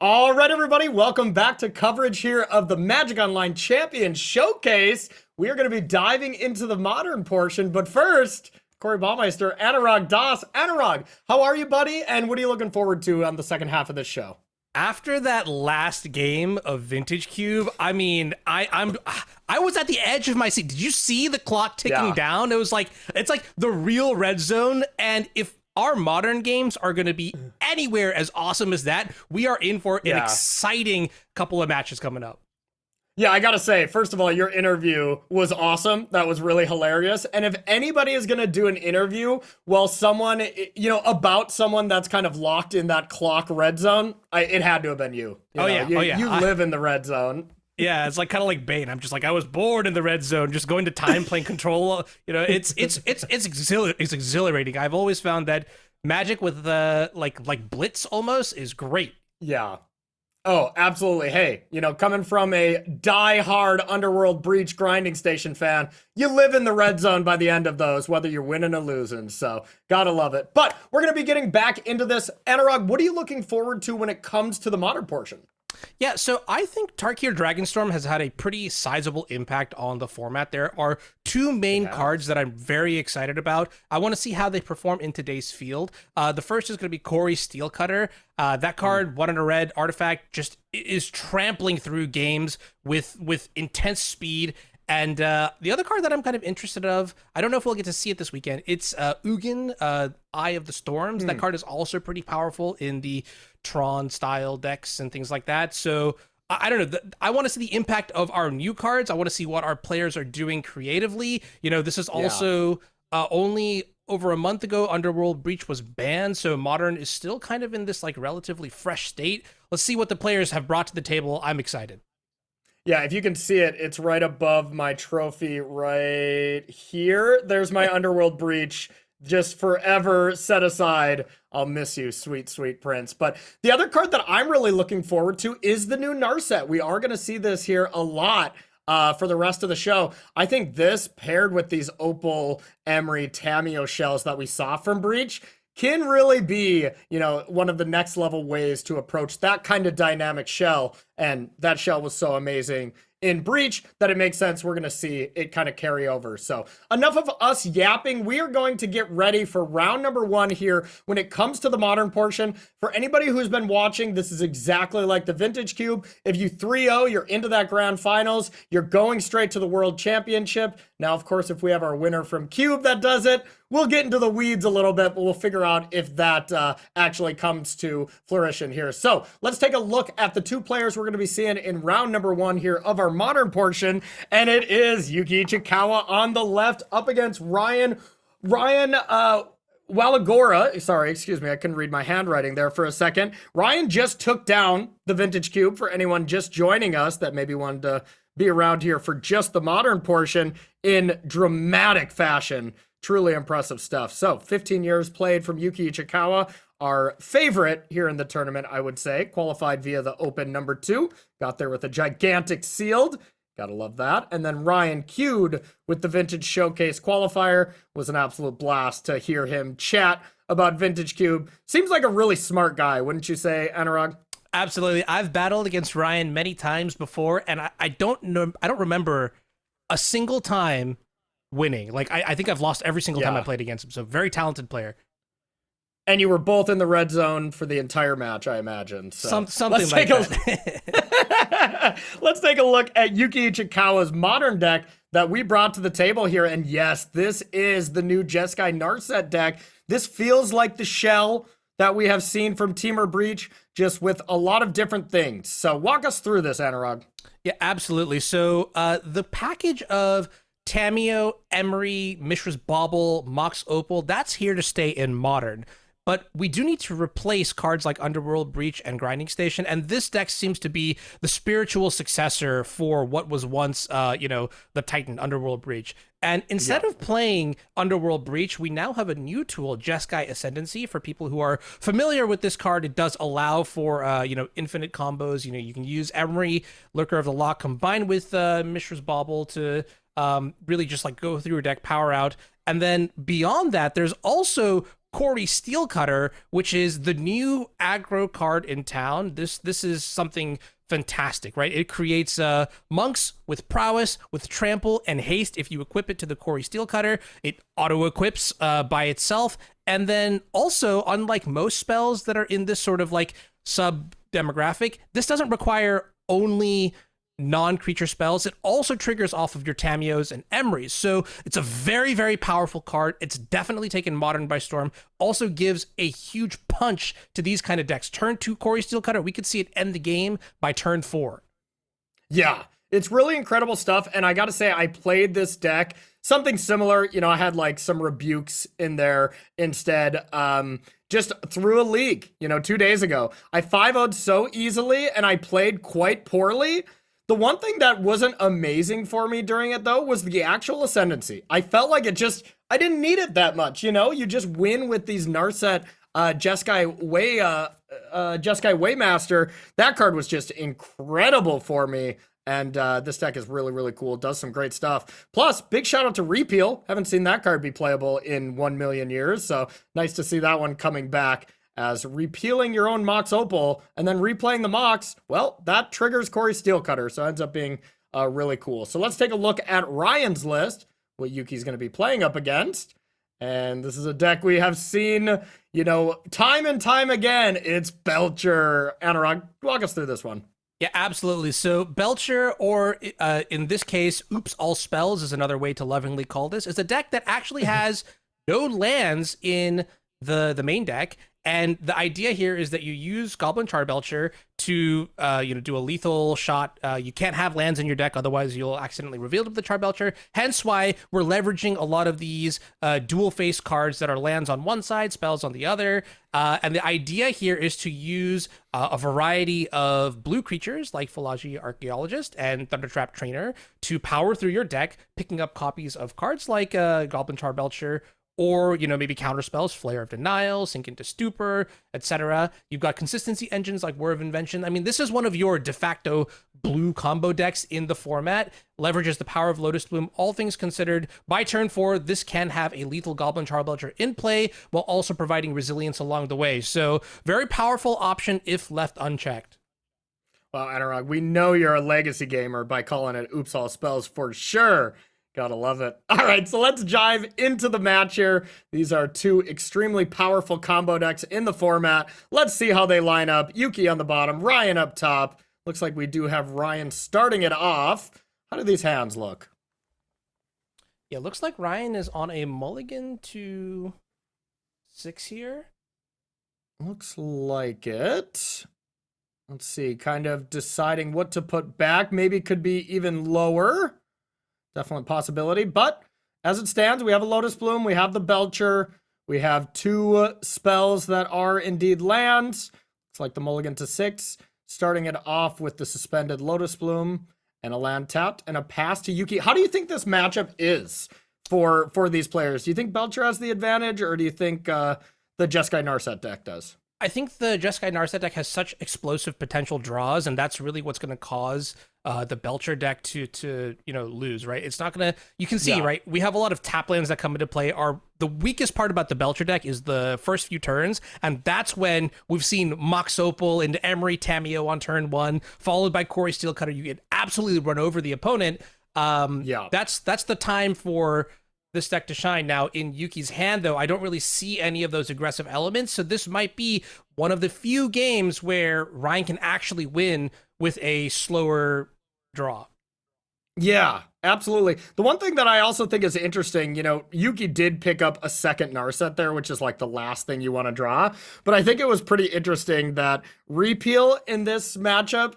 All right, everybody, welcome back to coverage here of the Magic Online Champion Showcase. We are going to be diving into the modern portion, but first, Corey Baumeister, Anurag Das. Anurag, how are you, buddy? And what are you looking forward to on the second half of this show? After that last game of Vintage Cube, I mean, I was at the edge of my seat. Did you see the clock ticking down? It's like the real red zone. And if our modern games are going to be anywhere as awesome as that, we are in for an exciting couple of matches coming up. Yeah, I gotta say, first of all, your interview was awesome. That was really hilarious. And if anybody is gonna do an interview while someone, about someone that's kind of locked in that clock red zone, it had to have been you. You live in the red zone. Yeah, it's like kind of like Bane. I'm just like, I was bored in the red zone, just going to time playing control. It's exhilarating. I've always found that Magic with like Blitz almost is great. Yeah. Oh, absolutely. Hey, coming from a die-hard Underworld Breach grinding station fan, you live in the red zone by the end of those, whether you're winning or losing, so gotta love it. But we're going to be getting back into this. Anurag, what are you looking forward to when it comes to the modern portion? Yeah, so I think Tarkir Dragonstorm has had a pretty sizable impact on the format. There are two main cards that I'm very excited about. I want to see how they perform in today's field. The first is going to be Corey Steelcutter. That card, 1 and a red artifact, just is trampling through games with intense speed. And the other card that I'm kind of interested of, I don't know if we'll get to see it this weekend. It's Ugin, Eye of the Storms. That card is also pretty powerful in the Tron style decks and things like that. So I don't know. I want to see the impact of our new cards. I want to see what our players are doing creatively. This is also only over a month ago, Underworld Breach was banned. So Modern is still kind of in this like relatively fresh state. Let's see what the players have brought to the table. I'm excited. Yeah, if you can see it, it's right above my trophy right here. There's my Underworld Breach, just forever set aside. I'll miss you, sweet, sweet prince. But the other card that I'm really looking forward to is the new Narset. We are going to see this here a lot for the rest of the show. I think this, paired with these Opal, Emery, Tameo shells that we saw from Breach, can really be, one of the next level ways to approach that kind of dynamic shell. And that shell was so amazing in Breach that it makes sense we're going to see it kind of carry over. So enough of us yapping. We are going to get ready for round number 1 here when it comes to the modern portion. For anybody who's been watching, this is exactly like the Vintage Cube. If you 3-0, you're into that grand finals. You're going straight to the World Championship. Now, of course, if we have our winner from Cube that does it, we'll get into the weeds a little bit, but we'll figure out if that actually comes to fruition here. So let's take a look at the two players we're going to be seeing in round number 1 here of our modern portion. And it is Yuuki Ichikawa on the left up against Ryan Waligora. Sorry, excuse me. I couldn't read my handwriting there for a second. Ryan just took down the Vintage Cube for anyone just joining us that maybe wanted to be around here for just the modern portion in dramatic fashion. Truly impressive stuff. So 15 years played from Yuuki Ichikawa, our favorite here in the tournament, I would say. Qualified via the Open number 2. Got there with a gigantic sealed. Gotta love that. And then Ryan queued with the Vintage Showcase qualifier. Was an absolute blast to hear him chat about Vintage Cube. Seems like a really smart guy, wouldn't you say, Anurag? Absolutely. I've battled against Ryan many times before, and I don't remember a single time winning. Like, I think I've lost every single time I played against him. So very talented player. And you were both in the red zone for the entire match, I imagine. So something like that. Let's take a look at Yuuki Ichikawa's modern deck that we brought to the table here. And yes, this is the new Jeskai Narset deck. This feels like the shell that we have seen from Temur Breach, just with a lot of different things. So walk us through this, Anurag. Yeah, absolutely. So the package of Tameo, Emery, Mishra's Bauble, MOCS Opal, that's here to stay in Modern. But we do need to replace cards like Underworld Breach and Grinding Station, and this deck seems to be the spiritual successor for what was once, the Titan Underworld Breach. And instead of playing Underworld Breach, we now have a new tool, Jeskai Ascendancy. For people who are familiar with this card, it does allow for, infinite combos. You can use Emery, Lurker of the Lock, combined with Mishra's Bauble to really just like go through your deck, power out. And then beyond that, there's also Corey Steelcutter, which is the new aggro card in town. This is something fantastic, right? It creates monks with prowess, with trample and haste. If you equip it to the Corey Steelcutter, it auto equips by itself. And then also, unlike most spells that are in this sort of like sub demographic, this doesn't require only non-creature spells. It also triggers off of your Tamios and Emrys. So it's a very, very powerful card. It's definitely taken Modern by storm. Also gives a huge punch to these kind of decks. Turn 2 Corey Steelcutter, we could see it end the game by turn 4. Yeah, it's really incredible stuff. And I got to say, I played this deck something similar. You know, I had like some rebukes in there instead. Just through a league, 2 days ago. I 5-0'd so easily and I played quite poorly. The one thing that wasn't amazing for me during it, though, was the actual Ascendancy. I felt like I didn't need it that much, You just win with these Narset Jeskai Waymaster. That card was just incredible for me. And this deck is really, really cool. Does some great stuff. Plus, big shout out to Repeal. Haven't seen that card be playable in 1 million years. So nice to see that one coming back. As repealing your own MOCS Opal and then replaying the MOCS, well, that triggers Corey Steelcutter, so it ends up being really cool. So let's take a look at Ryan's list, what Yuki's going to be playing up against. And this is a deck we have seen, time and time again. It's Belcher. Anurag, walk us through this one. Yeah, absolutely. So Belcher, or in this case, Oops All Spells is another way to lovingly call this, is a deck that actually has no lands in the main deck. And the idea here is that you use Goblin Charbelcher to, do a lethal shot. You can't have lands in your deck, otherwise you'll accidentally reveal the Charbelcher. Hence why we're leveraging a lot of these dual face cards that are lands on one side, spells on the other. And the idea here is to use a variety of blue creatures like Philology Archaeologist and Thundertrap Trainer to power through your deck, picking up copies of cards like Goblin Charbelcher, or, maybe counter spells, Flare of Denial, Sink into Stupor, etc. You've got consistency engines like War of Invention. I mean, this is one of your de facto blue combo decks in the format. Leverages the power of Lotus Bloom. All things considered, by turn 4, this can have a lethal Goblin Charbelcher in play while also providing resilience along the way. So, very powerful option if left unchecked. Well, Anurag, we know you're a legacy gamer by calling it Oops All Spells for sure. Gotta love it. All right, so let's dive into the match here. These are two extremely powerful combo decks in the format. Let's see how they line up. Yuki on the bottom, Ryan up top. Looks like we do have Ryan starting it off. How do these hands look? Yeah, looks like Ryan is on a mulligan to 6 here. Looks like it. Let's see, kind of deciding what to put back. Maybe could be even lower. Definitely possibility, but as it stands, we have a Lotus Bloom, we have the Belcher, we have 2 spells that are indeed lands. It's like the mulligan to 6, starting it off with the suspended Lotus Bloom and a land tapped and a pass to Yuki. How do you think this matchup is for these players? Do you think Belcher has the advantage, or do you think the Jeskai Narset deck does? I think the Jeskai Narset deck has such explosive potential draws, and that's really what's going to cause the Belcher deck to lose, right? It's not going to, you can see, right? We have a lot of tap lands that come into play. The weakest part about the Belcher deck is the first few turns, and that's when we've seen MOCS Opal into Emery Tameo on turn 1, followed by Corey Steelcutter. You get absolutely run over the opponent. That's the time for this deck to shine. Now, in Yuki's hand, though, I don't really see any of those aggressive elements, so this might be one of the few games where Ryan can actually win with a slower draw. Yeah, absolutely. The one thing that I also think is interesting, Yuki did pick up a second Narset there, which is like the last thing you want to draw, but I think it was pretty interesting that Repeal in this matchup,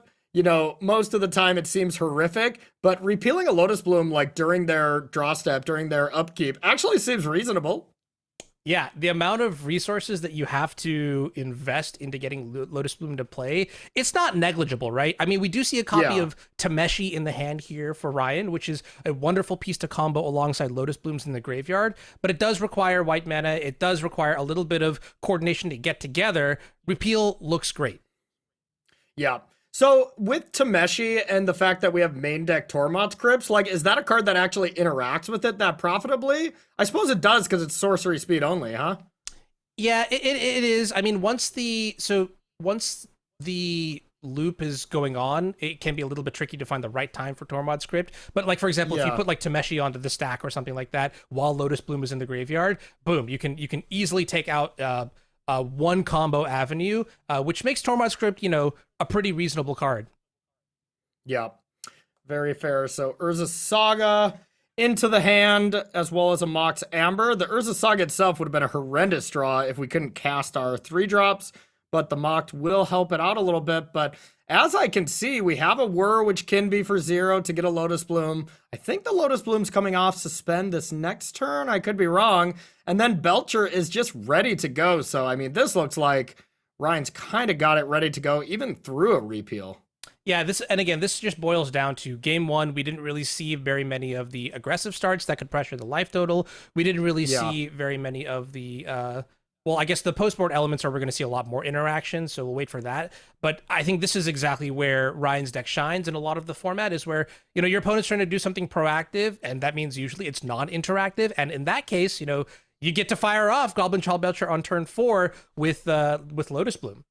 most of the time it seems horrific, but repealing a Lotus Bloom like during their draw step, during their upkeep, actually seems reasonable. Yeah, the amount of resources that you have to invest into getting Lotus Bloom to play, it's not negligible, right? I mean, we do see a copy of Tameshi in the hand here for Ryan, which is a wonderful piece to combo alongside Lotus Blooms in the graveyard, but it does require white mana. It does require a little bit of coordination to get together. Repeal looks great. Yeah. So with Tameshi and the fact that we have main deck Tormod's Crypts, is that a card that actually interacts with it that profitably? I suppose it does because it's sorcery speed only, huh? Yeah, it is. I mean, once the loop is going on, it can be a little bit tricky to find the right time for Tormod's script. But like for example, if you Yeah. put like Tameshi onto the stack or something like that while Lotus Bloom is in the graveyard, boom, you can easily take out one combo avenue, which makes Tormod's script, a pretty reasonable card. Yeah. Very fair. So Urza Saga into the hand, as well as a Mox Amber. The Urza Saga itself would have been a horrendous draw if we couldn't cast our 3-drops, but the Mox will help it out a little bit. But as I can see, we have a Whir, which can be for 0 to get a Lotus Bloom. I think the Lotus Bloom's coming off suspend this next turn. I could be wrong. And then Belcher is just ready to go. So, I mean, this looks like Ryan's kind of got it ready to go, even through a repeal. Yeah, this just boils down to game one. We didn't really see very many of the aggressive starts that could pressure the life total. We didn't really see very many of the, well, I guess the post-board elements are we're going to see a lot more interaction, so we'll wait for that. But I think this is exactly where Ryan's deck shines in a lot of the format, is where, your opponent's trying to do something proactive, and that means usually it's non-interactive. And in that case, you get to fire off Goblin Child Belcher on turn 4 with Lotus Bloom.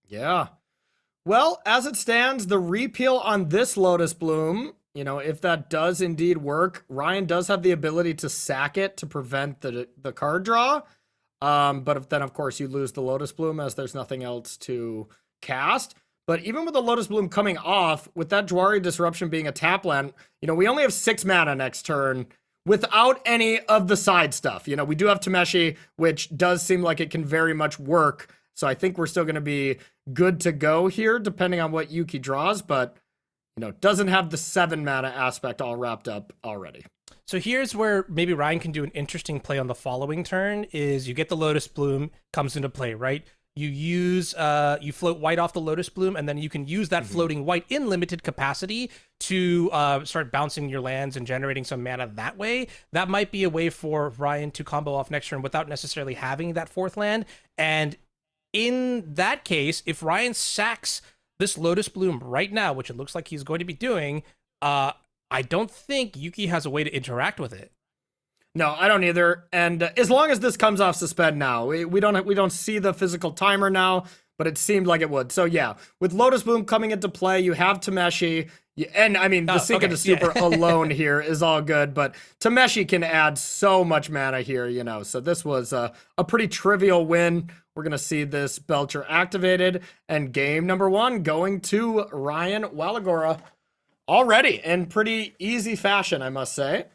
Yeah. Well, as it stands, the repeal on this Lotus Bloom, if that does indeed work, Ryan does have the ability to sack it to prevent the card draw. But then, of course, you lose the Lotus Bloom as there's nothing else to cast. But even with the Lotus Bloom coming off, with that Jwari Disruption being a tap land, we only have 6 mana next turn without any of the side stuff. We do have Tameshi, which does seem like it can very much work. So I think we're still going to be good to go here, depending on what Yuuki draws, but, doesn't have the 7 mana aspect all wrapped up already. So here's where maybe Ryan can do an interesting play on the following turn, is you get the Lotus Bloom, comes into play, right? You float white off the Lotus Bloom, and then you can use that floating white in limited capacity to start bouncing your lands and generating some mana that way. That might be a way for Ryan to combo off next turn without necessarily having that 4th land. And in that case, if Ryan sacks this Lotus Bloom right now, which it looks like he's going to be doing, I don't think Yuuki has a way to interact with it. No, I don't either. And as long as this comes off suspend now, we don't see the physical timer now, but it seemed like it would. So yeah, with Lotus Bloom coming into play, you have Tameshi. And I mean, the Sink into Super alone here is all good, but Tameshi can add so much mana here, So this was a pretty trivial win. We're going to see this Belcher activated, and game number 1 going to Ryan Waligora already in pretty easy fashion, I must say.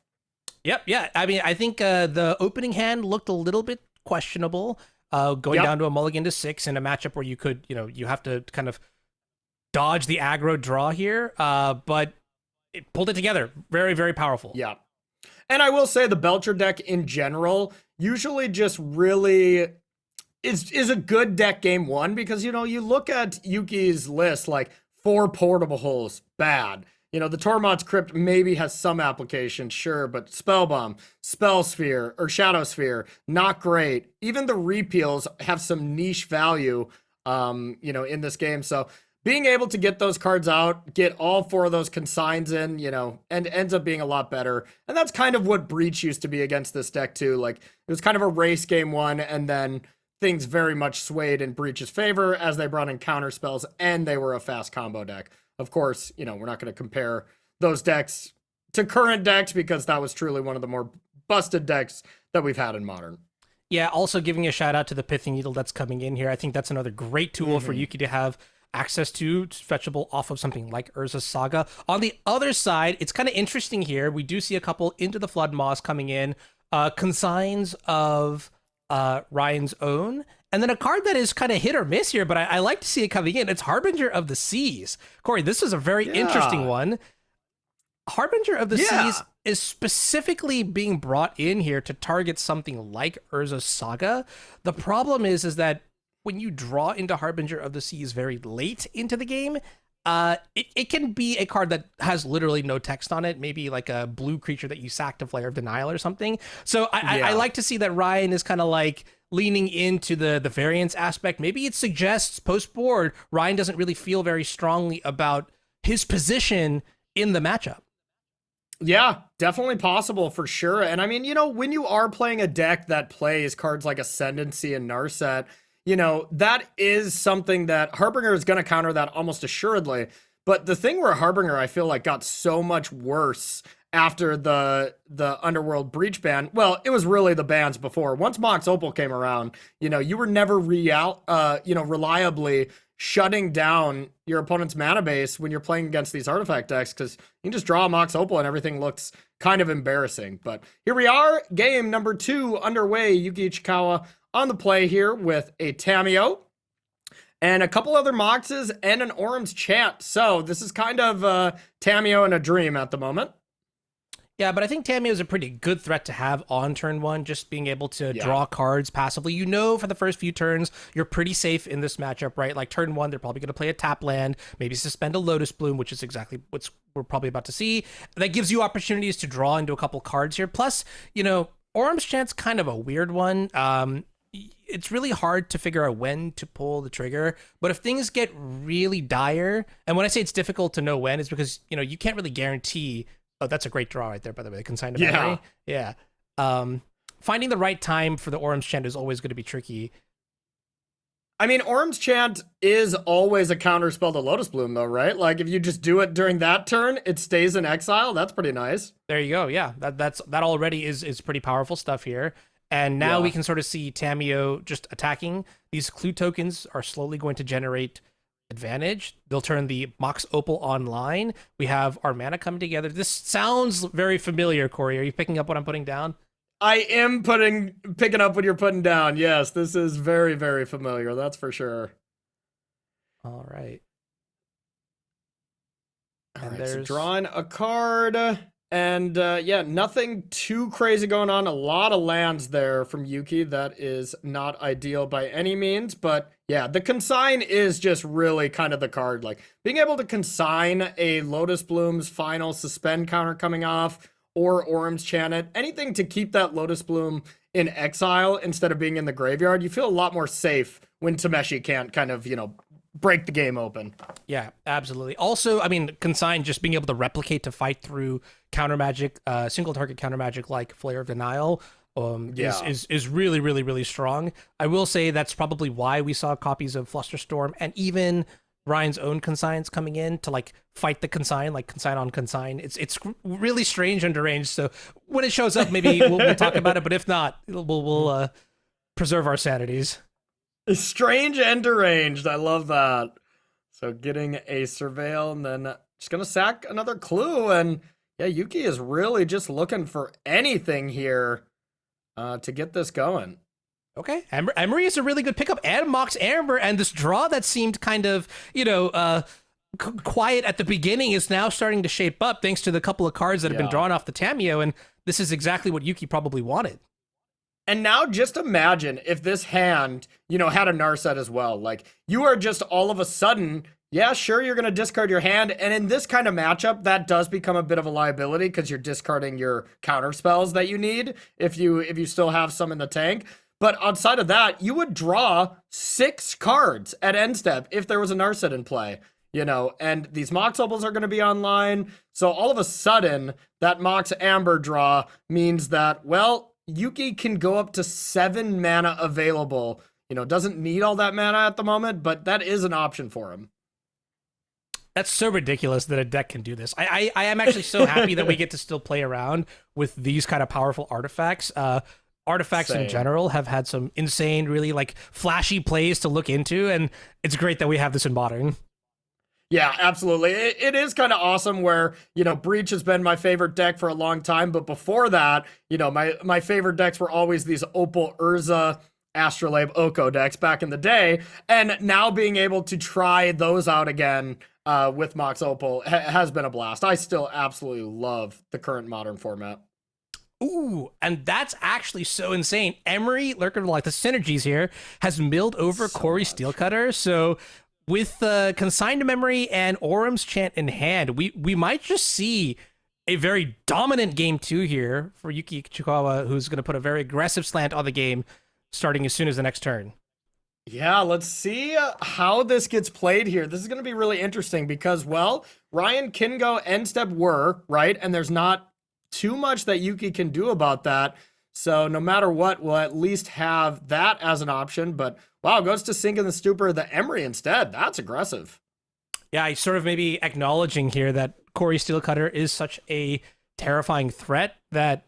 Yep, yeah. I mean, I think the opening hand looked a little bit questionable, going down to a mulligan to 6 in a matchup where you could, you have to kind of dodge the aggro draw here, but it pulled it together. Very, very powerful. Yeah. And I will say the Belcher deck in general usually just really is a good deck game 1, because, you look at Yuki's list, like 4 portable holes, bad. The Tormod's Crypt maybe has some application, sure, but Spellbomb, Spell Sphere, or Shadow Sphere, not great. Even the repeals have some niche value, in this game. So being able to get those cards out, get all 4 of those consigns in, and ends up being a lot better. And that's kind of what Breach used to be against this deck too. Like, it was kind of a race game 1, and then things very much swayed in Breach's favor as they brought in counter spells, and they were a fast combo deck. Of course, we're not going to compare those decks to current decks, because that was truly one of the more busted decks that we've had in Modern. Yeah, also giving a shout out to the Pithing Needle that's coming in here. I think that's another great tool for Yuuki to have access to, fetchable off of something like Urza Saga. On the other side, it's kind of interesting here. We do see a couple Into the Flood Moss coming in, consigns of Ryan's Own, and then a card that is kind of hit or miss here, but I like to see it coming in. It's Harbinger of the Seas. Corey, this is a very interesting one. Harbinger of the Seas is specifically being brought in here to target something like Urza Saga. The problem is that when you draw into Harbinger of the Seas very late into the game, it can be a card that has literally no text on it, maybe like a blue creature that you sack to Flare of Denial or something. So I like to see that Ryan is kind of like leaning into the variance aspect. Maybe it suggests post-board Ryan doesn't really feel very strongly about his position in the matchup. Yeah, definitely possible for sure. And I mean, when you are playing a deck that plays cards like Ascendancy and Narset, that is something that Harbinger is going to counter that almost assuredly. But the thing where Harbinger, I feel like, got so much worse after the Underworld Breach ban, well, it was really the bans before. Once Mox Opal came around, you were never reliably shutting down your opponent's mana base when you're playing against these artifact decks, because you can just draw a Mox Opal and everything looks kind of embarrassing. But here we are, game number 2 underway. Yuuki Ichikawa on the play here with a Tamiyo and a couple other Moxes and an Orum's Chant. So this is kind of Tamiyo in a dream at the moment. Yeah, but I think Tamiyo is a pretty good threat to have on turn 1, just being able to draw cards passively. For the first few turns, you're pretty safe in this matchup, right? Like turn 1, they're probably going to play a tap land, maybe suspend a Lotus Bloom, which is exactly what we're probably about to see. That gives you opportunities to draw into a couple cards here. Plus, Orum's Chant's kind of a weird one. It's really hard to figure out when to pull the trigger, but if things get really dire, and when I say it's difficult to know when, it's because, you can't really guarantee. Oh, that's a great draw right there, by the way. Consigned to memory. Yeah. Finding the right time for the Orum's Chant is always going to be tricky. I mean, Orum's Chant is always a counter spell to Lotus Bloom, though, right? Like, if you just do it during that turn, it stays in exile. That's pretty nice. There you go. Yeah, that already is pretty powerful stuff here. And now we can sort of see Tamiyo just attacking. These clue tokens are slowly going to generate advantage. They'll turn the Mox Opal online. We have our mana coming together. This sounds very familiar, Corey. Are you picking up what I'm putting down? I am picking up what you're putting down. Yes, this is very, very familiar. That's for sure. All right. All right, so drawing a card. And nothing too crazy going on. A lot of lands there from Yuki. That is not ideal by any means. But yeah, the consign is just really kind of the card. Like being able to consign a Lotus Bloom's final suspend counter coming off, or Orum's Chant, anything to keep that Lotus Bloom in exile instead of being in the graveyard. You feel a lot more safe when Tameshi can't kind of, break the game open. Yeah, absolutely. Also, I mean, consign, just being able to replicate to fight through counter magic, single target counter magic like Flare of Denial, is really, really, really strong. I will say that's probably why we saw copies of Flusterstorm and even Ryan's own consigns coming in to like fight the consign, like consign on consign. It's really strange and deranged. So when it shows up, maybe we'll talk about it. But if not, we'll preserve our sanities. Strange and deranged. I love that. So getting a Surveil and then just going to sack another clue. And yeah, Yuki is really just looking for anything here to get this going. Okay. Emery is a really good pickup, and Mox Amber, and this draw that seemed kind of, quiet at the beginning is now starting to shape up thanks to the couple of cards that have been drawn off the Tamiyo, and this is exactly what Yuki probably wanted. And now just imagine if this hand, had a Narset as well. Like, you are just all of a sudden, yeah, sure, you're going to discard your hand. And in this kind of matchup, that does become a bit of a liability because you're discarding your counter spells that you need if you still have some in the tank. But outside of that, you would draw 6 cards at end step if there was a Narset in play. And these Mox Opals are going to be online. So all of a sudden, that Mox Amber draw means that, well, Yuki can go up to 7 mana available. Doesn't need all that mana at the moment, but that is an option for him. That's so ridiculous that a deck can do this. I am actually so happy that we get to still play around with these kind of powerful artifacts. Artifacts in general have had some insane, really like flashy plays to look into, and it's great that we have this in Modern. Yeah, absolutely. It is kind of awesome where, Breach has been my favorite deck for a long time. But before that, my favorite decks were always these Opal Urza, Astrolabe, Oko decks back in the day. And now being able to try those out again with Mox Opal has been a blast. I still absolutely love the current Modern format. Ooh, and that's actually so insane. Emery, Lurker, like the synergies here, has milled over Corey Steelcutter. So with Consigned Memory and Orum's Chant in hand, we might just see a very dominant game 2 here for Yuuki Ichikawa, who's going to put a very aggressive slant on the game starting as soon as the next turn. Yeah, let's see how this gets played here. This is going to be really interesting because, well, Ryan, Kingo, end step were, right? And there's not too much that Yuuki can do about that. So no matter what, we'll at least have that as an option. But wow, goes to Sink in the Stupor, the Emery instead. That's aggressive. Yeah, I sort of maybe acknowledging here that Corey Steelcutter is such a terrifying threat that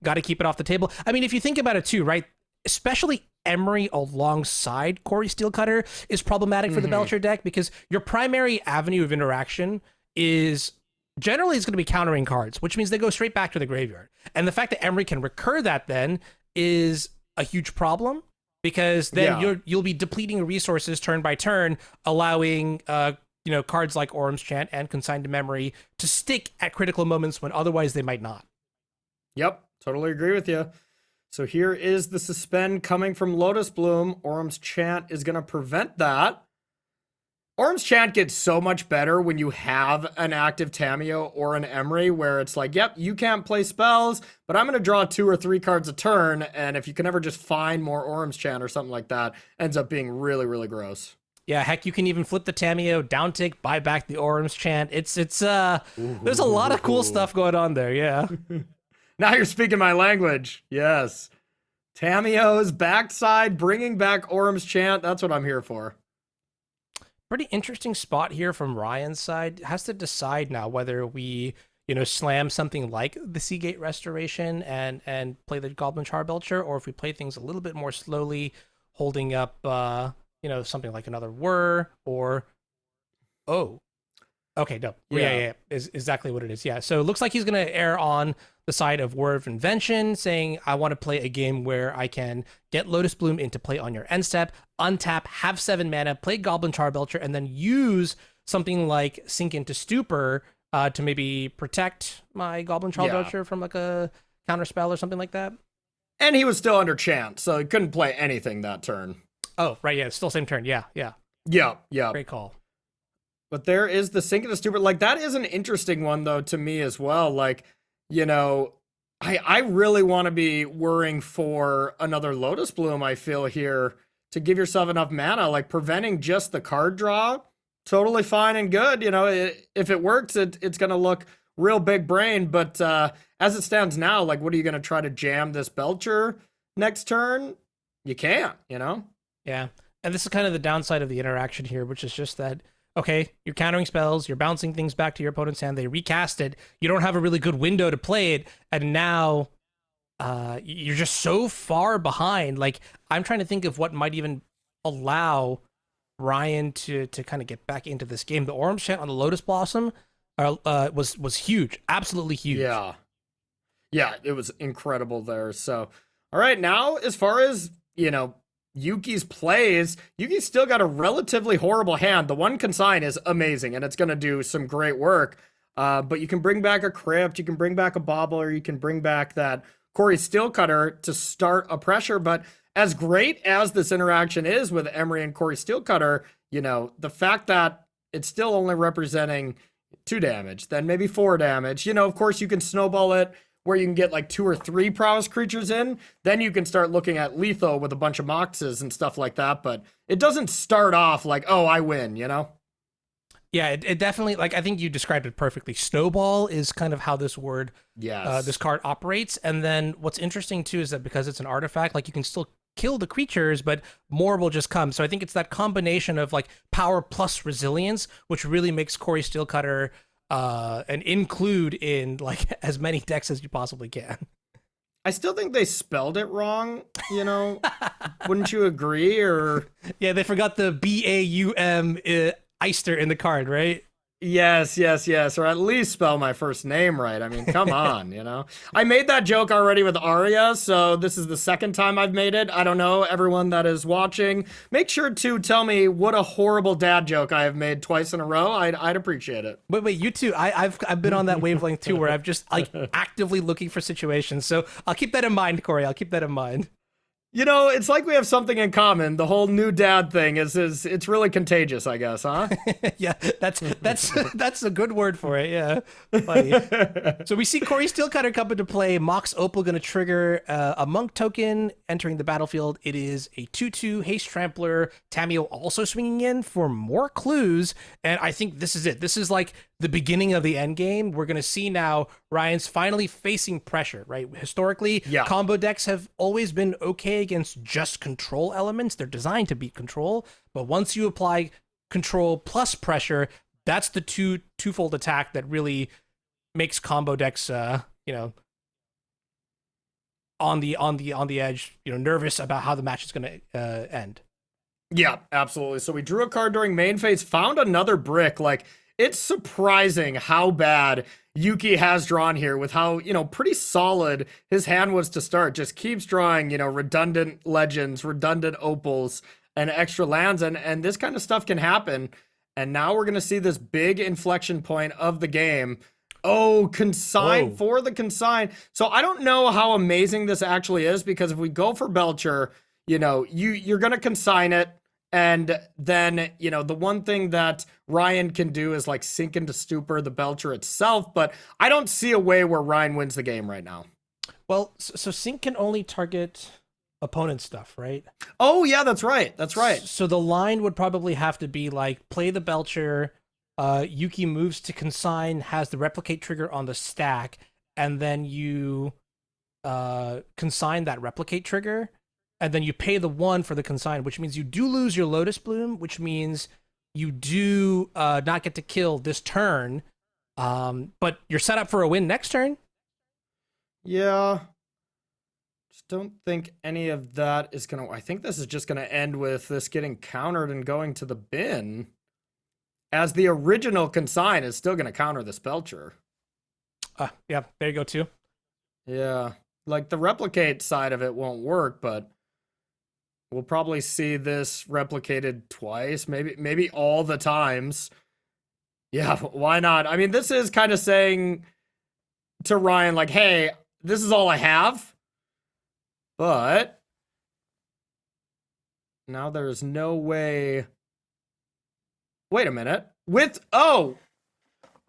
got to keep it off the table. I mean, if you think about it too, right? Especially Emery alongside Corey Steelcutter is problematic for the Belcher deck because your primary avenue of interaction is generally going to be countering cards, which means they go straight back to the graveyard. And the fact that Emery can recur that then is a huge problem because then you'll be depleting resources turn by turn, allowing cards like Orum's Chant and Consigned to Memory to stick at critical moments when otherwise they might not. Yep, totally agree with you. So here is the Suspend coming from Lotus Bloom. Orum's Chant is going to prevent that. Orum's Chant gets so much better when you have an active Tamiyo or an Emery where it's like, yep, you can't play spells, but I'm going to draw 2 or 3 cards a turn, and if you can ever just find more Orum's Chant or something like that, ends up being really, really gross. Yeah, heck, you can even flip the Tamiyo, down tick, buy back the Orum's Chant. It's there's a lot of cool stuff going on there, yeah. Now you're speaking my language. Yes. Tamiyo's backside, bringing back Orum's Chant. That's what I'm here for. Pretty interesting spot here from Ryan's side. Has to decide now whether we, slam something like the Seagate Restoration and play the Goblin Charbelcher, or if we play things a little bit more slowly, holding up, something like another Whir or... Oh. Okay, no. Yeah. Is exactly what it is. Yeah, so it looks like he's going to err on the side of Whir of Invention, saying, I want to play a game where I can get Lotus Bloom into play on your end step, untap, have 7 mana, play Goblin Charbelcher, and then use something like Sink into Stupor to maybe protect my Goblin Charbelcher from like a counterspell or something like that. And he was still under chant, so he couldn't play anything that turn. Oh, right, yeah, still same turn. Yeah. Great call. But there is the Sink into Stupor. Like, that is an interesting one, though, to me as well. Like, I really want to be worrying for another Lotus Bloom, I feel, here, to give yourself enough mana. Like, preventing just the card draw, totally fine and good. If it works, it's going to look real big brain. But as it stands now, like, what are you going to try to jam this Belcher next turn? You can't, Yeah, and this is kind of the downside of the interaction here, which is just that, okay, you're countering spells, you're bouncing things back to your opponent's hand, they recast it, you don't have a really good window to play it, and now you're just so far behind. Like, I'm trying to think of what might even allow Ryan to kind of get back into this game. The Orum's Chant on the Lotus Blossom was huge, absolutely huge. Yeah, it was incredible there. So, all right, now as far as, Yuki's plays, Yuki's still got a relatively horrible hand. The one Consign is amazing, and it's going to do some great work. But you can bring back a Crypt, you can bring back a Bobble, or you can bring back that Corey Steelcutter to start a pressure. But as great as this interaction is with Emery and Corey Steelcutter, the fact that it's still only representing 2 damage, then maybe 4 damage. Of course, you can snowball it where you can get like 2 or 3 prowess creatures in, then you can start looking at lethal with a bunch of MOCSs and stuff like that, but it doesn't start off like, oh, I win, Yeah, it definitely, like, I think you described it perfectly. Snowball is kind of how this word, this card operates, and then what's interesting too is that because it's an artifact, like, you can still kill the creatures, but more will just come. So I think it's that combination of like power plus resilience, which really makes Corey Steelcutter and include in like as many decks as you possibly can. I still think they spelled it wrong, Wouldn't you agree? Or yeah, they forgot the BAUM Eister in the card, right? Yes. Or at least spell my first name right. I mean, come on, I made that joke already with Arya, so this is the second time I've made it. I don't know, everyone that is watching, make sure to tell me what a horrible dad joke I have made twice in a row. I'd appreciate it. Wait, you too. I've been on that wavelength too, where I'm just like actively looking for situations. So I'll keep that in mind, Corey. I'll keep that in mind. It's like we have something in common. The whole new dad thing is it's really contagious, I guess, huh? Yeah, that's a good word for it. Yeah, funny. So we see Corey Steelcutter come into play. MOCS Opal going to trigger a monk token entering the battlefield. It is a 2/2 haste trampler. Tamiyo also swinging in for more clues, and I think this is it. This is like the beginning of the end game. We're going to see now Ryan's finally facing pressure, right? Historically, Yeah. combo decks have always been okay against just control elements. They're designed to beat control, but once you apply control plus pressure, that's the twofold attack that really makes combo decks, on the edge, nervous about how the match is going to end. Yeah, absolutely. So we drew a card during main phase, found another brick. Like, it's surprising how bad Yuuki has drawn here with how, pretty solid his hand was to start. Just keeps drawing, redundant legends, redundant opals, and extra lands. And this kind of stuff can happen. And now we're going to see this big inflection point of the game. Oh, consign for the consign. So I don't know how amazing this actually is, because if we go for Belcher, you're going to consign it. And then, the one thing that Ryan can do is like sink into stupor the Belcher itself. But I don't see a way where Ryan wins the game right now. Well, so sink can only target opponent stuff, right? Oh, yeah, that's right. That's right. So the line would probably have to be like, play the Belcher, Yuuki moves to consign, has the replicate trigger on the stack, and then you consign that replicate trigger. And then you pay the 1 for the consign, which means you do lose your Lotus Bloom, which means you do not get to kill this turn. But you're set up for a win next turn. Yeah. Just don't think any of that is going to... I think this is just going to end with this getting countered and going to the bin. As the original consign is still going to counter this Belcher. Yeah, there you go, too. Yeah. Like, the replicate side of it won't work, but... we'll probably see this replicated twice, maybe all the times. Yeah, why not? I mean, this is kind of saying to Ryan, like, hey, this is all I have. But now there's no way. Wait a minute.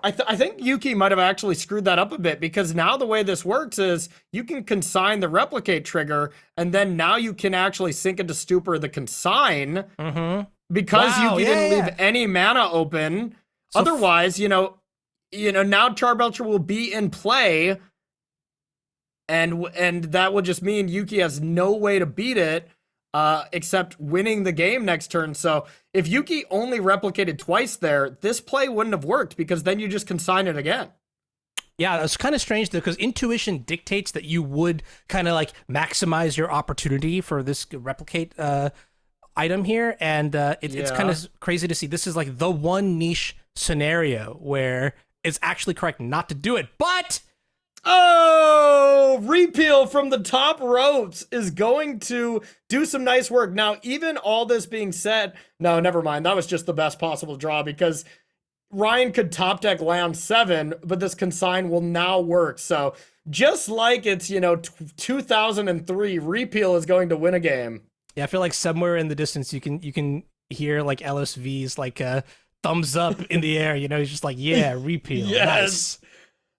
I think Yuuki might have actually screwed that up a bit, because now the way this works is you can consign the replicate trigger, and then now you can actually sink into stupor the consign because Yuuki didn't leave any mana open. So otherwise, now Charbelcher will be in play, and that would just mean Yuuki has no way to beat it except winning the game next turn. So if Yuuki only replicated twice there, this play wouldn't have worked, because then you just consign it again. Yeah, it's kind of strange, though, because intuition dictates that you would kind of like maximize your opportunity for this replicate item here. And it's kind of crazy to see. This is like the one niche scenario where it's actually correct not to do it. But... oh, repeal from the top ropes is going to do some nice work. Now, even all this being said, no, never mind. That was just the best possible draw, because Ryan could top deck land 7, but this consign will now work. So just like it's, 2003, repeal is going to win a game. Yeah, I feel like somewhere in the distance you can hear like LSV's like thumbs up in the air. He's just like, yeah, repeal. Yes. Nice.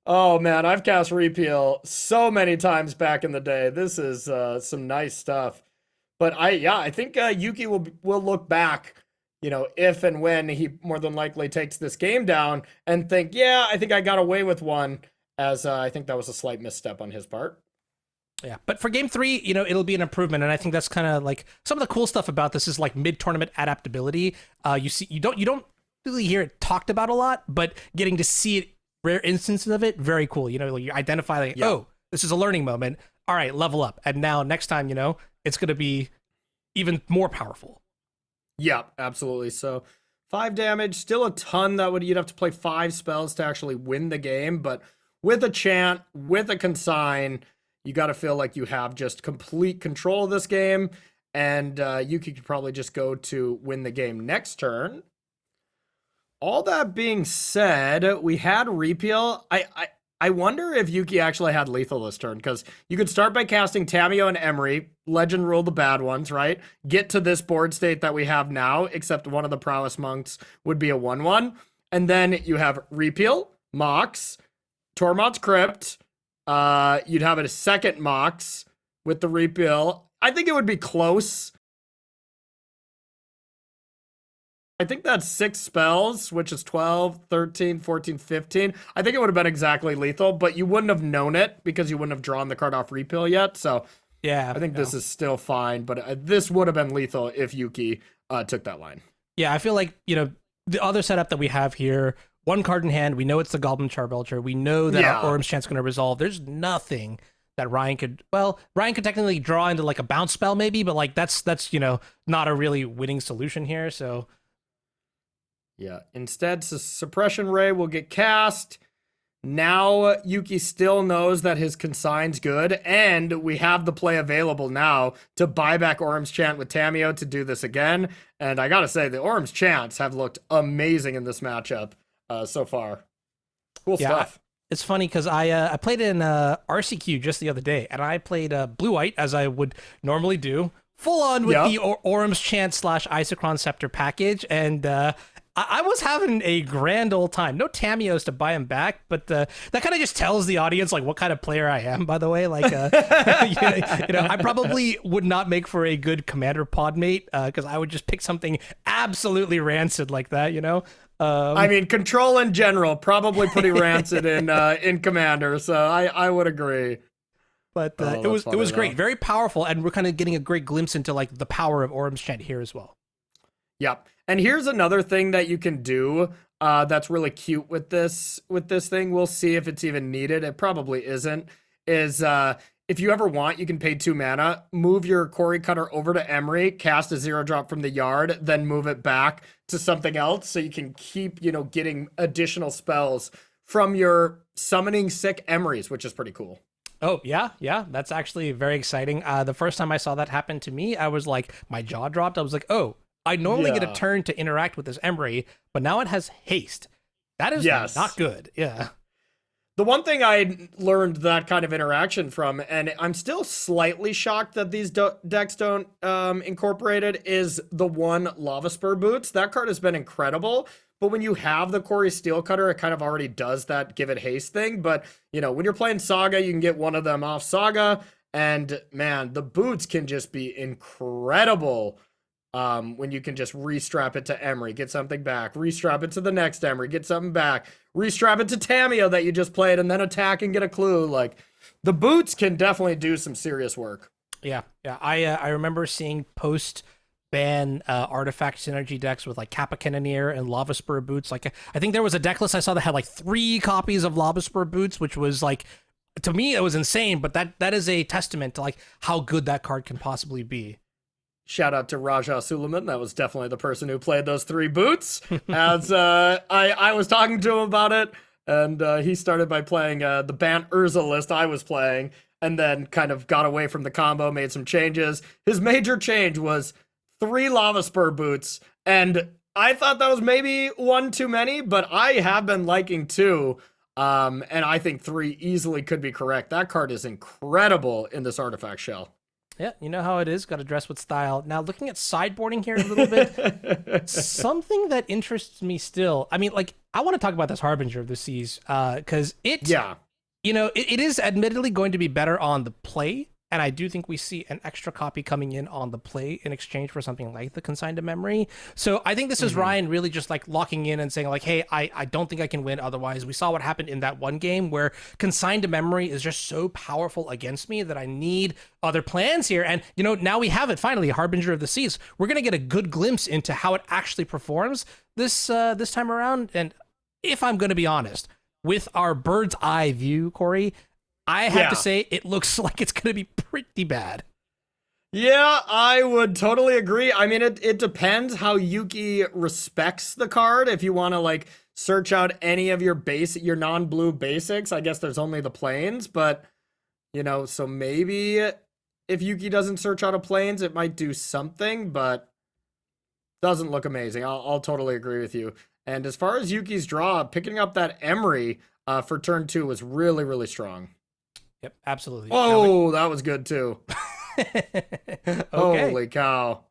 Oh man, I've cast repeal so many times back in the day. This is some nice stuff. But I think Yuuki will look back, if and when he more than likely takes this game down, and think, yeah, I think I got away with one, as I think that was a slight misstep on his part. Yeah, but for game 3, it'll be an improvement, and I think that's kind of like some of the cool stuff about this is like mid-tournament adaptability. You don't really hear it talked about a lot, but getting to see it, rare instances of it, very cool. You identify like, oh, this is a learning moment. All right, level up. And now next time, it's going to be even more powerful. Yeah, absolutely. So 5 damage, still a ton that you'd have to play 5 spells to actually win the game. But with a chant, with a consign, you got to feel like you have just complete control of this game. And Yuuki could probably just go to win the game next turn. All that being said, we had repeal. I wonder if Yuuki actually had lethal this turn, because you could start by casting Tamiyo and Emery, legend rule the bad ones, right? Get to this board state that we have now, except one of the Prowess monks would be a 1/1. And then you have repeal, MOCS, Tormod's Crypt. You'd have a second MOCS with the repeal. I think it would be close. I think that's 6 spells, which is 12, 13, 14, 15. I think it would have been exactly lethal, but you wouldn't have known it because you wouldn't have drawn the card off repeal yet. So Yeah, I think this is still fine, but this would have been lethal if Yuuki took that line. Yeah, I feel like, the other setup that we have here, one card in hand, we know it's the Goblin Charbelcher. We know that our Orm's Chant's going to resolve. There's nothing that Ryan could technically draw into like a bounce spell maybe, but like that's not a really winning solution here. So yeah, instead Suppression Ray will get cast. Now Yuuki still knows that his consign's good, and we have the play available now to buy back Orm's Chant with Tamiyo to do this again. And I gotta say, the Orm's Chants have looked amazing in this matchup so far. Cool stuff. It's funny because I played in RCQ just the other day, and I played Blue-White as I would normally do, full on with the Orm's Chant / Isochron Scepter package, and I was having a grand old time. No Tamiyos to buy him back, but that kind of just tells the audience like what kind of player I am, by the way. Like, I probably would not make for a good commander pod mate because I would just pick something absolutely rancid like that, I mean, control in general, probably pretty rancid in Commander, so I would agree. But it was great, very powerful, and we're kind of getting a great glimpse into like the power of Orm's Chant here as well. Yep. And here's another thing that you can do that's really cute with this thing. We'll see if it's even needed. It probably isn't. Is if you ever want, you can pay 2 mana, move your Quarry Cutter over to Emery, cast a 0-drop from the yard, then move it back to something else so you can keep, getting additional spells from your summoning sick Emerys, which is pretty cool. Oh, yeah, that's actually very exciting. The first time I saw that happen to me, I was like, my jaw dropped. I was like, oh, I normally get a turn to interact with this Emery, but now it has haste. That is not good. Yeah. The one thing I learned that kind of interaction from, and I'm still slightly shocked that these decks don't incorporate it, is the one Lava Spur Boots. That card has been incredible, but when you have the Quarry Steel Cutter, it kind of already does that give it haste thing. But, when you're playing Saga, you can get one of them off Saga, and man, the boots can just be incredible. When you can just restrap it to Emery, get something back, restrap it to the next Emery, get something back, restrap it to Tamiyo that you just played, and then attack and get a clue. Like, the boots can definitely do some serious work. Yeah. I remember seeing post-ban artifact synergy decks with like Kappa Cannoneer and Lava Spur Boots. Like, I think there was a deck list I saw that had like 3 copies of Lava Spur Boots, which was like, to me, it was insane, but that is a testament to like how good that card can possibly be. Shout out to Raja Suleiman. That was definitely the person who played those 3 boots. As I was talking to him about it, and he started by playing the Bant Urza list I was playing, and then kind of got away from the combo, made some changes. His major change was 3 Lava Spur Boots, and I thought that was maybe 1 too many, but I have been liking 2, and I think 3 easily could be correct. That card is incredible in this artifact shell. Yeah, you know how it is. Got to dress with style. Now, looking at sideboarding here a little bit, something that interests me still. I mean, like, I want to talk about this Harbinger of the Seas because it is admittedly going to be better on the play. And I do think we see an extra copy coming in on the play in exchange for something like the Consigned to Memory. So I think this is Ryan really just like locking in and saying like, hey, I don't think I can win otherwise. We saw what happened in that one game where Consigned to Memory is just so powerful against me that I need other plans here. And, now we have it finally, Harbinger of the Seas. We're going to get a good glimpse into how it actually performs this time around. And if I'm going to be honest, with our bird's eye view, Corey, I have to say it looks like it's going to be pretty bad. Yeah, I would totally agree. I mean, it depends how Yuuki respects the card. If you want to like search out any of your non-blue basics, I guess there's only the plains, but so maybe if Yuuki doesn't search out a plains, it might do something, but doesn't look amazing. I'll totally agree with you. And as far as Yuuki's draw, picking up that Emery for turn 2 was really, really strong. Yep, absolutely. Oh, that was good too. Okay. Holy cow.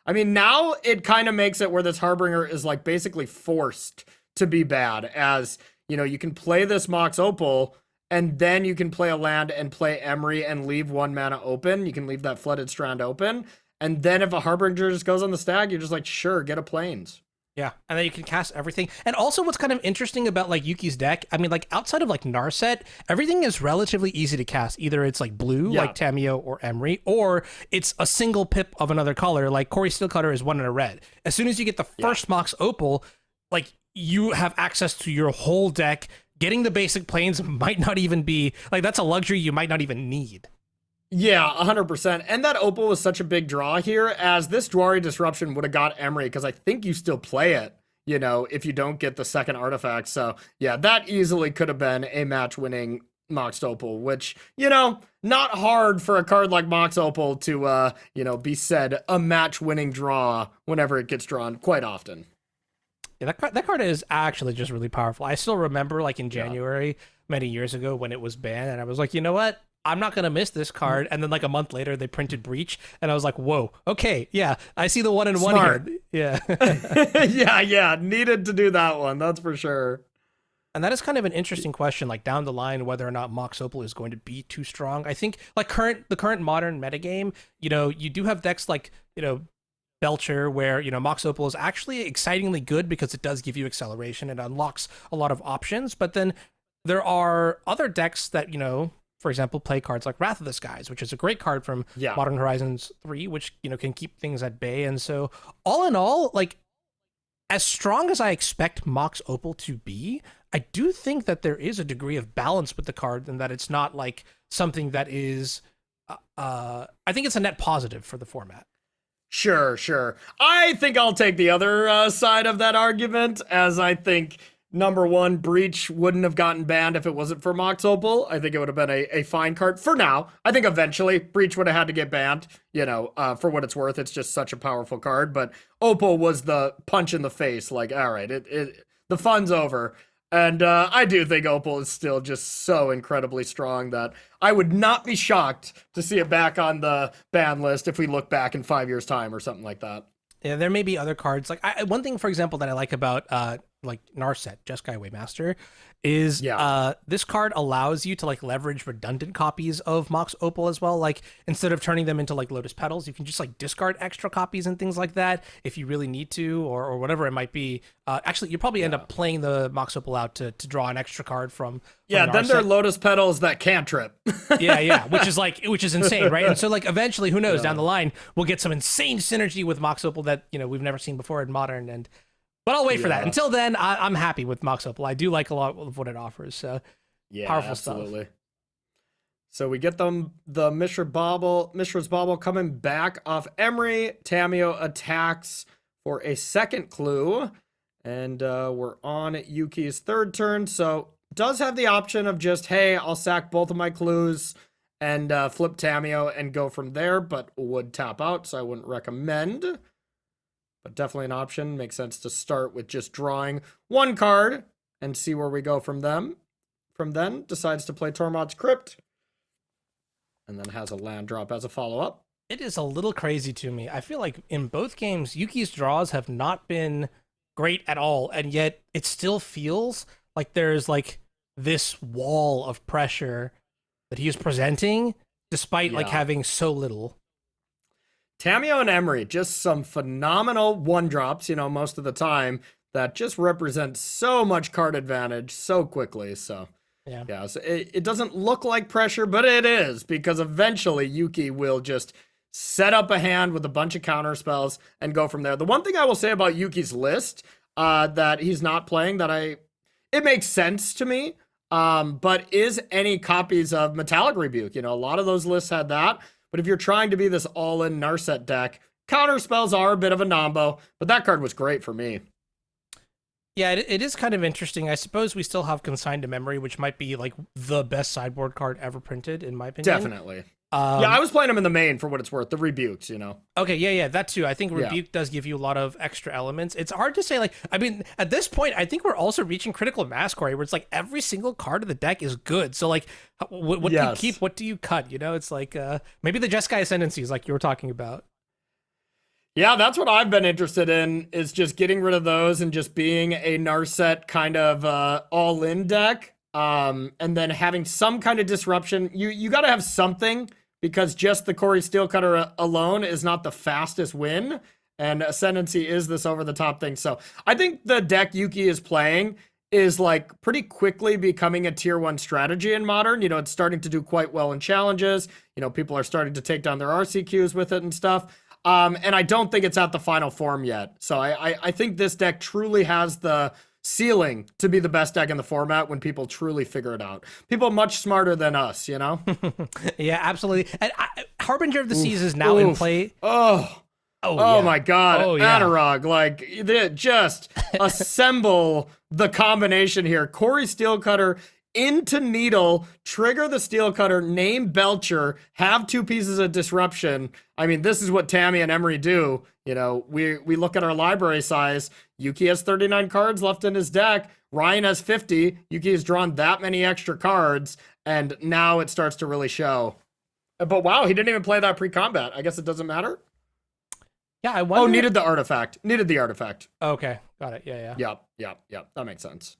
I mean, now it kind of makes it where this Harbinger is like basically forced to be bad, as you can play this Mox Opal and then you can play a land and play Emery and leave 1 mana open. You can leave that Flooded Strand open. And then if a Harbinger just goes on the stack, you're just like, sure, get a plains. Yeah, and then you can cast everything. And also what's kind of interesting about like Yuki's deck, I mean, like outside of like Narset, everything is relatively easy to cast. Either it's like blue, like Tamiyo or Emery, or it's a single pip of another color, like Corey Steelcutter is one in a red. As soon as you get the first MOCS Opal, like you have access to your whole deck. Getting the basic planes might not even be, like that's a luxury you might not even need. Yeah, 100%. And that Opal was such a big draw here, as this Dwari Disruption would have got Emery, because I think you still play it, you know, if you don't get the second artifact. So, yeah, that easily could have been a match-winning MOCS Opal, which, you know, not hard for a card like MOCS Opal to, you know, be said a match-winning draw whenever it gets drawn quite often. Yeah, that card is actually just really powerful. I still remember, like, in January, many years ago, when it was banned, and I was like, you know what? I'm not going to miss this card. And then like a month later, they printed Breach. And I was like, whoa, okay, yeah, I see the 1-in-1 here. Yeah. yeah, needed to do that one. That's for sure. And that is kind of an interesting question, like down the line, whether or not MOCS Opal is going to be too strong. I think like the current modern metagame, you know, you do have decks like, you know, Belcher, where, you know, MOCS Opal is actually excitingly good because it does give you acceleration. It unlocks a lot of options. But then there are other decks that, you know, for example, play cards like Wrath of the Skies, which is a great card from Modern Horizons 3, which, you know, can keep things at bay. And so all in all, like, as strong as I expect MOCS Opal to be, I do think that there is a degree of balance with the card, and that it's not like something that is, I think it's a net positive for the format. Sure. I think I'll take the other side of that argument, as I think number one, Breach wouldn't have gotten banned if it wasn't for MOCS Opal. I think it would have been a fine card for now. I think eventually Breach would have had to get banned, you know, for what it's worth. It's just such a powerful card. But Opal was the punch in the face. Like, all right, the fun's over. And I do think Opal is still just so incredibly strong that I would not be shocked to see it back on the ban list if we look back in 5 years' time or something like that. Yeah, there may be other cards. Like one thing, for example, that I like about like Narset, Jeskai Waymaster, is this card allows you to like leverage redundant copies of MOCS Opal as well. Like instead of turning them into like Lotus Petals, you can just like discard extra copies and things like that if you really need to, or whatever it might be. Actually, you probably end up playing the MOCS Opal out to draw an extra card from then there are Lotus Petals that cantrip. which is insane, right? And so like eventually, who knows, down the line we'll get some insane synergy with MOCS Opal that, you know, we've never seen before in Modern. But I'll wait for that. Until then, I'm happy with MOCS Opal. I do like a lot of what it offers. So powerful absolutely. stuff. So we get the Mishra's Bauble coming back off Emery. Tamiyo attacks for a second clue. And we're on Yuki's third turn. So does have the option of just, hey, I'll sack both of my clues and flip Tamiyo and go from there, but would tap out, so I wouldn't recommend. But definitely an option. Makes sense to start with just drawing one card and see where we go from them. From then, decides to play Tormod's Crypt, and then has a land drop as a follow-up. It is a little crazy to me. I feel like in both games, Yuki's draws have not been great at all, and yet it still feels like there's like this wall of pressure that he is presenting, despite like having so little. Tamiyo and Emery, just some phenomenal one-drops, you know, most of the time, that just represent so much card advantage so quickly. So so it doesn't look like pressure, but it is, because eventually Yuki will just set up a hand with a bunch of counter spells and go from there. The one thing I will say about Yuki's list that he's not playing, that it makes sense to me, but is any copies of Metallic Rebuke. You know, a lot of those lists had that. But if you're trying to be this all-in Narset deck, counter spells are a bit of a nombo, but that card was great for me. Yeah, it is kind of interesting. I suppose we still have Consigned to Memory, which might be like the best sideboard card ever printed, in my opinion. Definitely. I was playing them in the main for what it's worth, the Rebukes, you know. Okay, yeah, that too. I think Rebuke does give you a lot of extra elements. It's hard to say, like, I mean, at this point, I think we're also reaching critical mass, Corey, where it's like every single card of the deck is good. So, like, what do you keep? What do you cut? You know, it's like maybe the Jeskai Ascendancies, like you were talking about. Yeah, that's what I've been interested in, is just getting rid of those and just being a Narset kind of all-in deck. And then having some kind of disruption. You got to have something, because just the Corey Steelcutter alone is not the fastest win. And Ascendancy is this over-the-top thing. So I think the deck Yuuki is playing is like pretty quickly becoming a tier 1 strategy in Modern. You know, it's starting to do quite well in challenges. You know, people are starting to take down their RCQs with it and stuff. And I don't think it's at the final form yet. So I think this deck truly has the ceiling to be the best deck in the format when people truly figure it out. People much smarter than us, you know? Yeah, absolutely. And Harbinger of the Seas is now in play. Oh my God, yeah. Anurag, like, just assemble the combination here. Corey Steelcutter into Needle, trigger the Steelcutter, name Belcher, have 2 pieces of Disruption. I mean, this is what Tammy and Emery do. You know, we look at our library size. Yuuki has 39 cards left in his deck. Ryan has 50. Yuuki has drawn that many extra cards, and now it starts to really show. But wow, he didn't even play that pre-combat. I guess it doesn't matter. Yeah, I wonder. Oh, needed the artifact. Okay, got it. Yeah. Yep. That makes sense.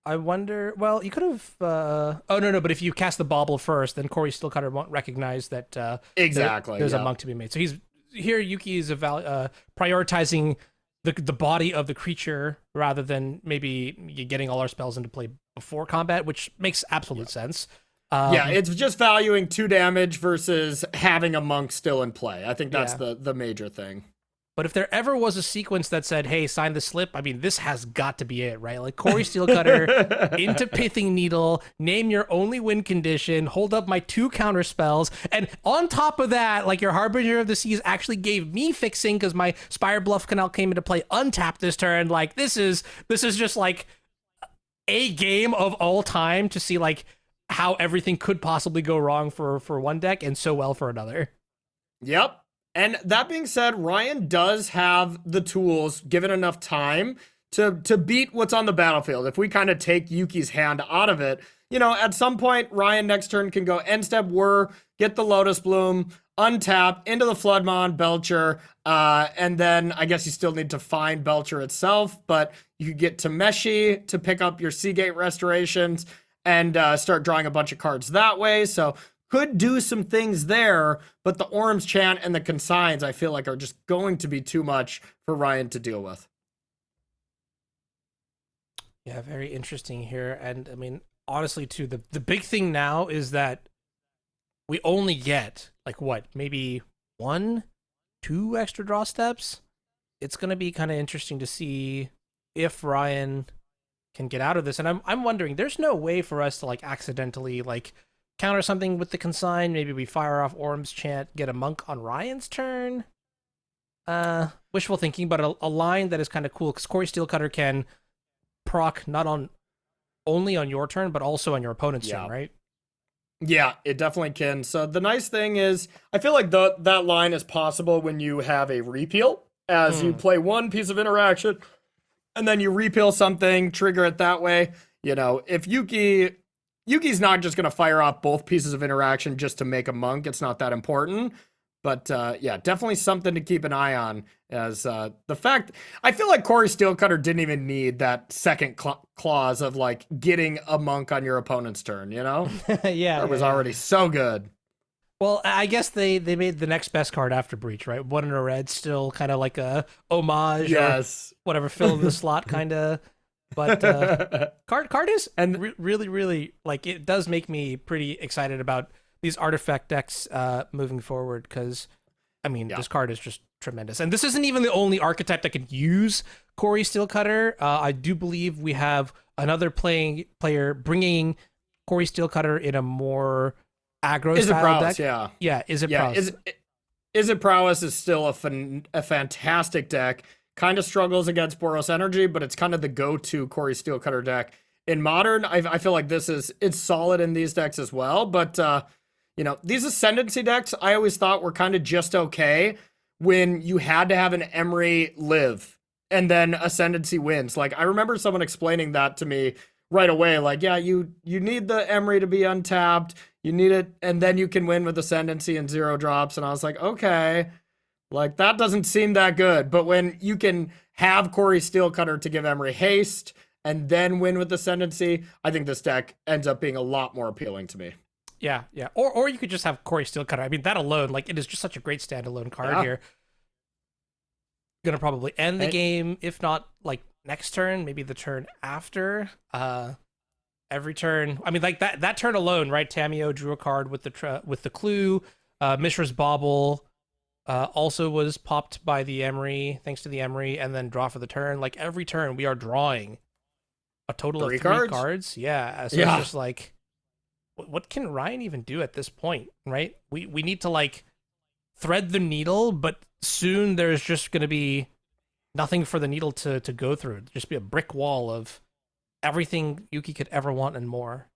I wonder. Well, you could have. Oh no, but if you cast the bauble first, then Corey Steelcutter won't recognize that. Exactly. There's a monk to be made. So he's here. Yuki is prioritizing the body of the creature rather than maybe getting all our spells into play before combat, which makes absolute sense. Yeah, it's just valuing 2 damage versus having a monk still in play. I think that's the major thing. But if there ever was a sequence that said, hey, sign the slip, I mean, this has got to be it, right? Like Corey Steelcutter into Pithing Needle, name your only win condition, hold up my 2 counter spells, and on top of that, like your Harbinger of the Seas actually gave me fixing because my Spire Bluff Canal came into play untapped this turn. Like this is just like a game of all time to see like how everything could possibly go wrong for one deck and so well for another. Yep. And that being said, Ryan does have the tools, given enough time, to beat what's on the battlefield. If we kind of take Yuki's hand out of it, you know, at some point, Ryan next turn can go end step Whir, get the Lotus Bloom, untap, into the Floodmon, Belcher, and then I guess you still need to find Belcher itself, but you could get Tameshi to pick up your Seagate Restorations and start drawing a bunch of cards that way. So could do some things there, but the Orm's Chant and the Consigns, I feel like, are just going to be too much for Ryan to deal with. Yeah, very interesting here. And I mean, honestly, too, the big thing now is that we only get, like, what, maybe 1-2 extra draw steps? It's going to be kind of interesting to see if Ryan can get out of this. And I'm wondering, there's no way for us to, like, accidentally, like, counter something with the Consign. Maybe we fire off Orm's Chant, get a monk on Ryan's turn. Wishful thinking, but a line that is kind of cool, because Corey Steelcutter can proc not only on your turn, but also on your opponent's turn, right? Yeah, it definitely can. So the nice thing is, I feel like that line is possible when you have a repeal, as you play 1 piece of interaction, and then you repeal something, trigger it that way. You know, if Yuki's not just going to fire off both pieces of interaction just to make a monk. It's not that important. But yeah, definitely something to keep an eye on, as the fact, I feel like Corey Steelcutter didn't even need that second clause of like getting a monk on your opponent's turn, you know? Yeah. It was already so good. Well, I guess they made the next best card after Breach, right? 1 in a red, still kind of like a homage, yes, or whatever, fill in the slot kind of. But card is really, really, like, it does make me pretty excited about these artifact decks moving forward, because, I mean, this card is just tremendous. And this isn't even the only archetype that can use Corey Steelcutter. I do believe we have another player bringing Corey Steelcutter in a more aggro Is it style Prowess? deck. Yeah, Is it Prowess? Is it Prowess is still a fantastic deck. Kind of struggles against Boros Energy, but it's kind of the go-to Corey Steelcutter deck. In Modern, I feel like it's solid in these decks as well, but you know, these Ascendancy decks I always thought were kind of just okay when you had to have an Emery live and then Ascendancy wins. Like, I remember someone explaining that to me right away, like, yeah, you need the Emery to be untapped, you need it, and then you can win with Ascendancy and 0 drops, and I was like, okay. Like, that doesn't seem that good. But when you can have Corey Steelcutter to give Emery haste and then win with Ascendancy, I think this deck ends up being a lot more appealing to me. Yeah. Or you could just have Corey Steelcutter. I mean, that alone, like, it is just such a great standalone card here. Gonna probably end the And- game, if not like next turn, maybe the turn after. Every turn, I mean, like that turn alone, right? Tamio drew a card with the clue. Mishra's Bauble also was popped by the Emery, thanks to the Emery, and then draw for the turn. Like every turn, we are drawing a total of 3 cards. Yeah, so Yeah. it's just like, what can Ryan even do at this point, right? We need to like thread the needle, but soon there's just going to be nothing for the needle to go through. It'll just be a brick wall of everything Yuuki could ever want and more.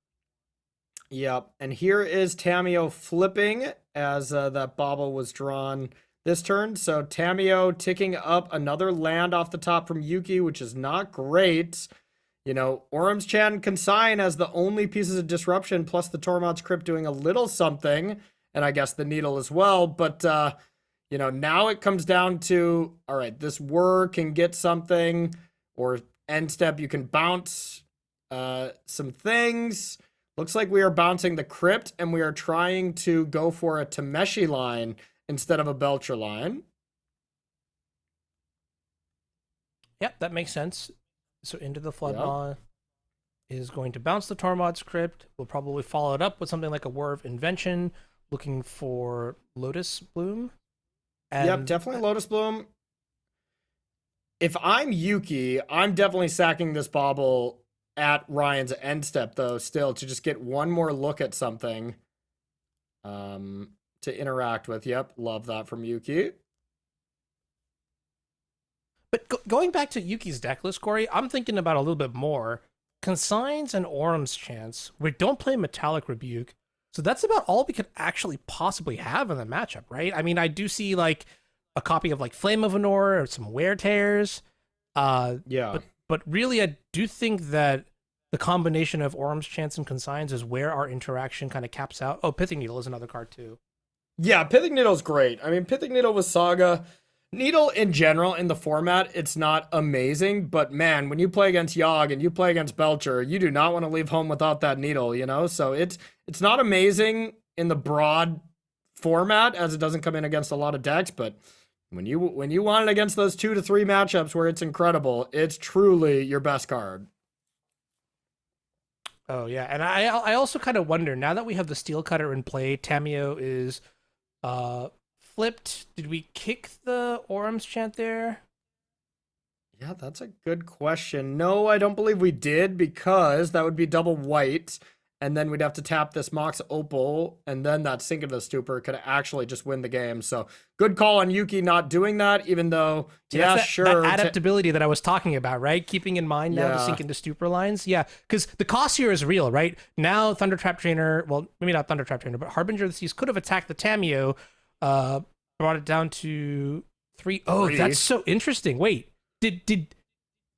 Yep. And here is Tamio flipping as that bauble was drawn this turn. So Tamio ticking up another land off the top from Yuuki, which is not great. You know, Orum's Chant Consign as the only pieces of disruption, plus the Tormod's Crypt doing a little something, and I guess the needle as well. But, you know, now it comes down to, all right, this whir can get something, or end step, you can bounce some things. Looks like we are bouncing the Crypt, and we are trying to go for a Tameshi line instead of a Belcher line. Yep, that makes sense. So Into the Flood is going to bounce the Tormod's Crypt. We'll probably follow it up with something like a Whir of Invention, looking for Lotus Bloom. And yep, definitely Lotus Bloom. If I'm Yuuki, I'm definitely sacking this bauble at Ryan's end step, though, still, to just get one more look at something to interact with. Yep, love that from Yuuki. But going back to Yuki's deck list, Corey, I'm thinking about a little bit more. Consigns and Orum's Chance. We don't play Metallic Rebuke, so that's about all we could actually possibly have in the matchup, right? I mean, I do see like a copy of like Flame of Honor or some Wear Tears. Yeah. But really, I do think that the combination of Orum's Chance and Consigns is where our interaction kind of caps out. Oh, Pithing Needle is another card too. Yeah, Pithing Needle's great. I mean, Pithing Needle with Saga. Needle in general in the format, it's not amazing, but man, when you play against Yogg and you play against Belcher, you do not want to leave home without that needle, you know? So it's not amazing in the broad format as it doesn't come in against a lot of decks, but when you want it against those 2 to 3 matchups where it's incredible, it's truly your best card. Oh yeah, and I also kind of wonder, now that we have the Steel Cutter in play, Tamio is flipped. Did we kick the Orum's Chant there? Yeah, that's a good question. No, I don't believe we did, because that would be double white, and then we'd have to tap this Mox Opal, and then that Sink of the Stupor could actually just win the game. So good call on Yuuki not doing that, even though, yeah, sure. That adaptability that I was talking about, right? Keeping in mind now the Sink into Stupor lines. Yeah, because the cost here is real, right? Now Thundertrap Trainer, well, maybe not Thundertrap Trainer, but Harbinger of the Seas could have attacked the Tamio, brought it down to 3. Oh, that's so interesting. Wait, did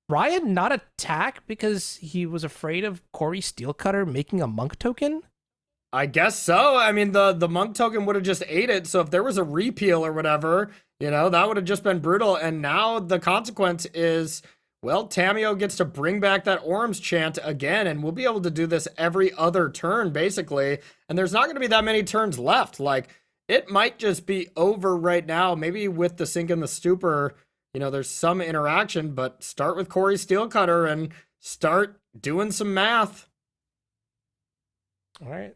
Ryan not attack because he was afraid of Corey Steelcutter making a monk token? I guess so. I mean, the monk token would have just ate it. So if there was a repeal or whatever, you know, that would have just been brutal. And now the consequence is, well, Tamio gets to bring back that Orum's Chant again, and we'll be able to do this every other turn, basically. And there's not going to be that many turns left. Like, it might just be over right now. Maybe with the Sink and the Stupor, you know, there's some interaction, but start with Corey Steelcutter and start doing some math. All right.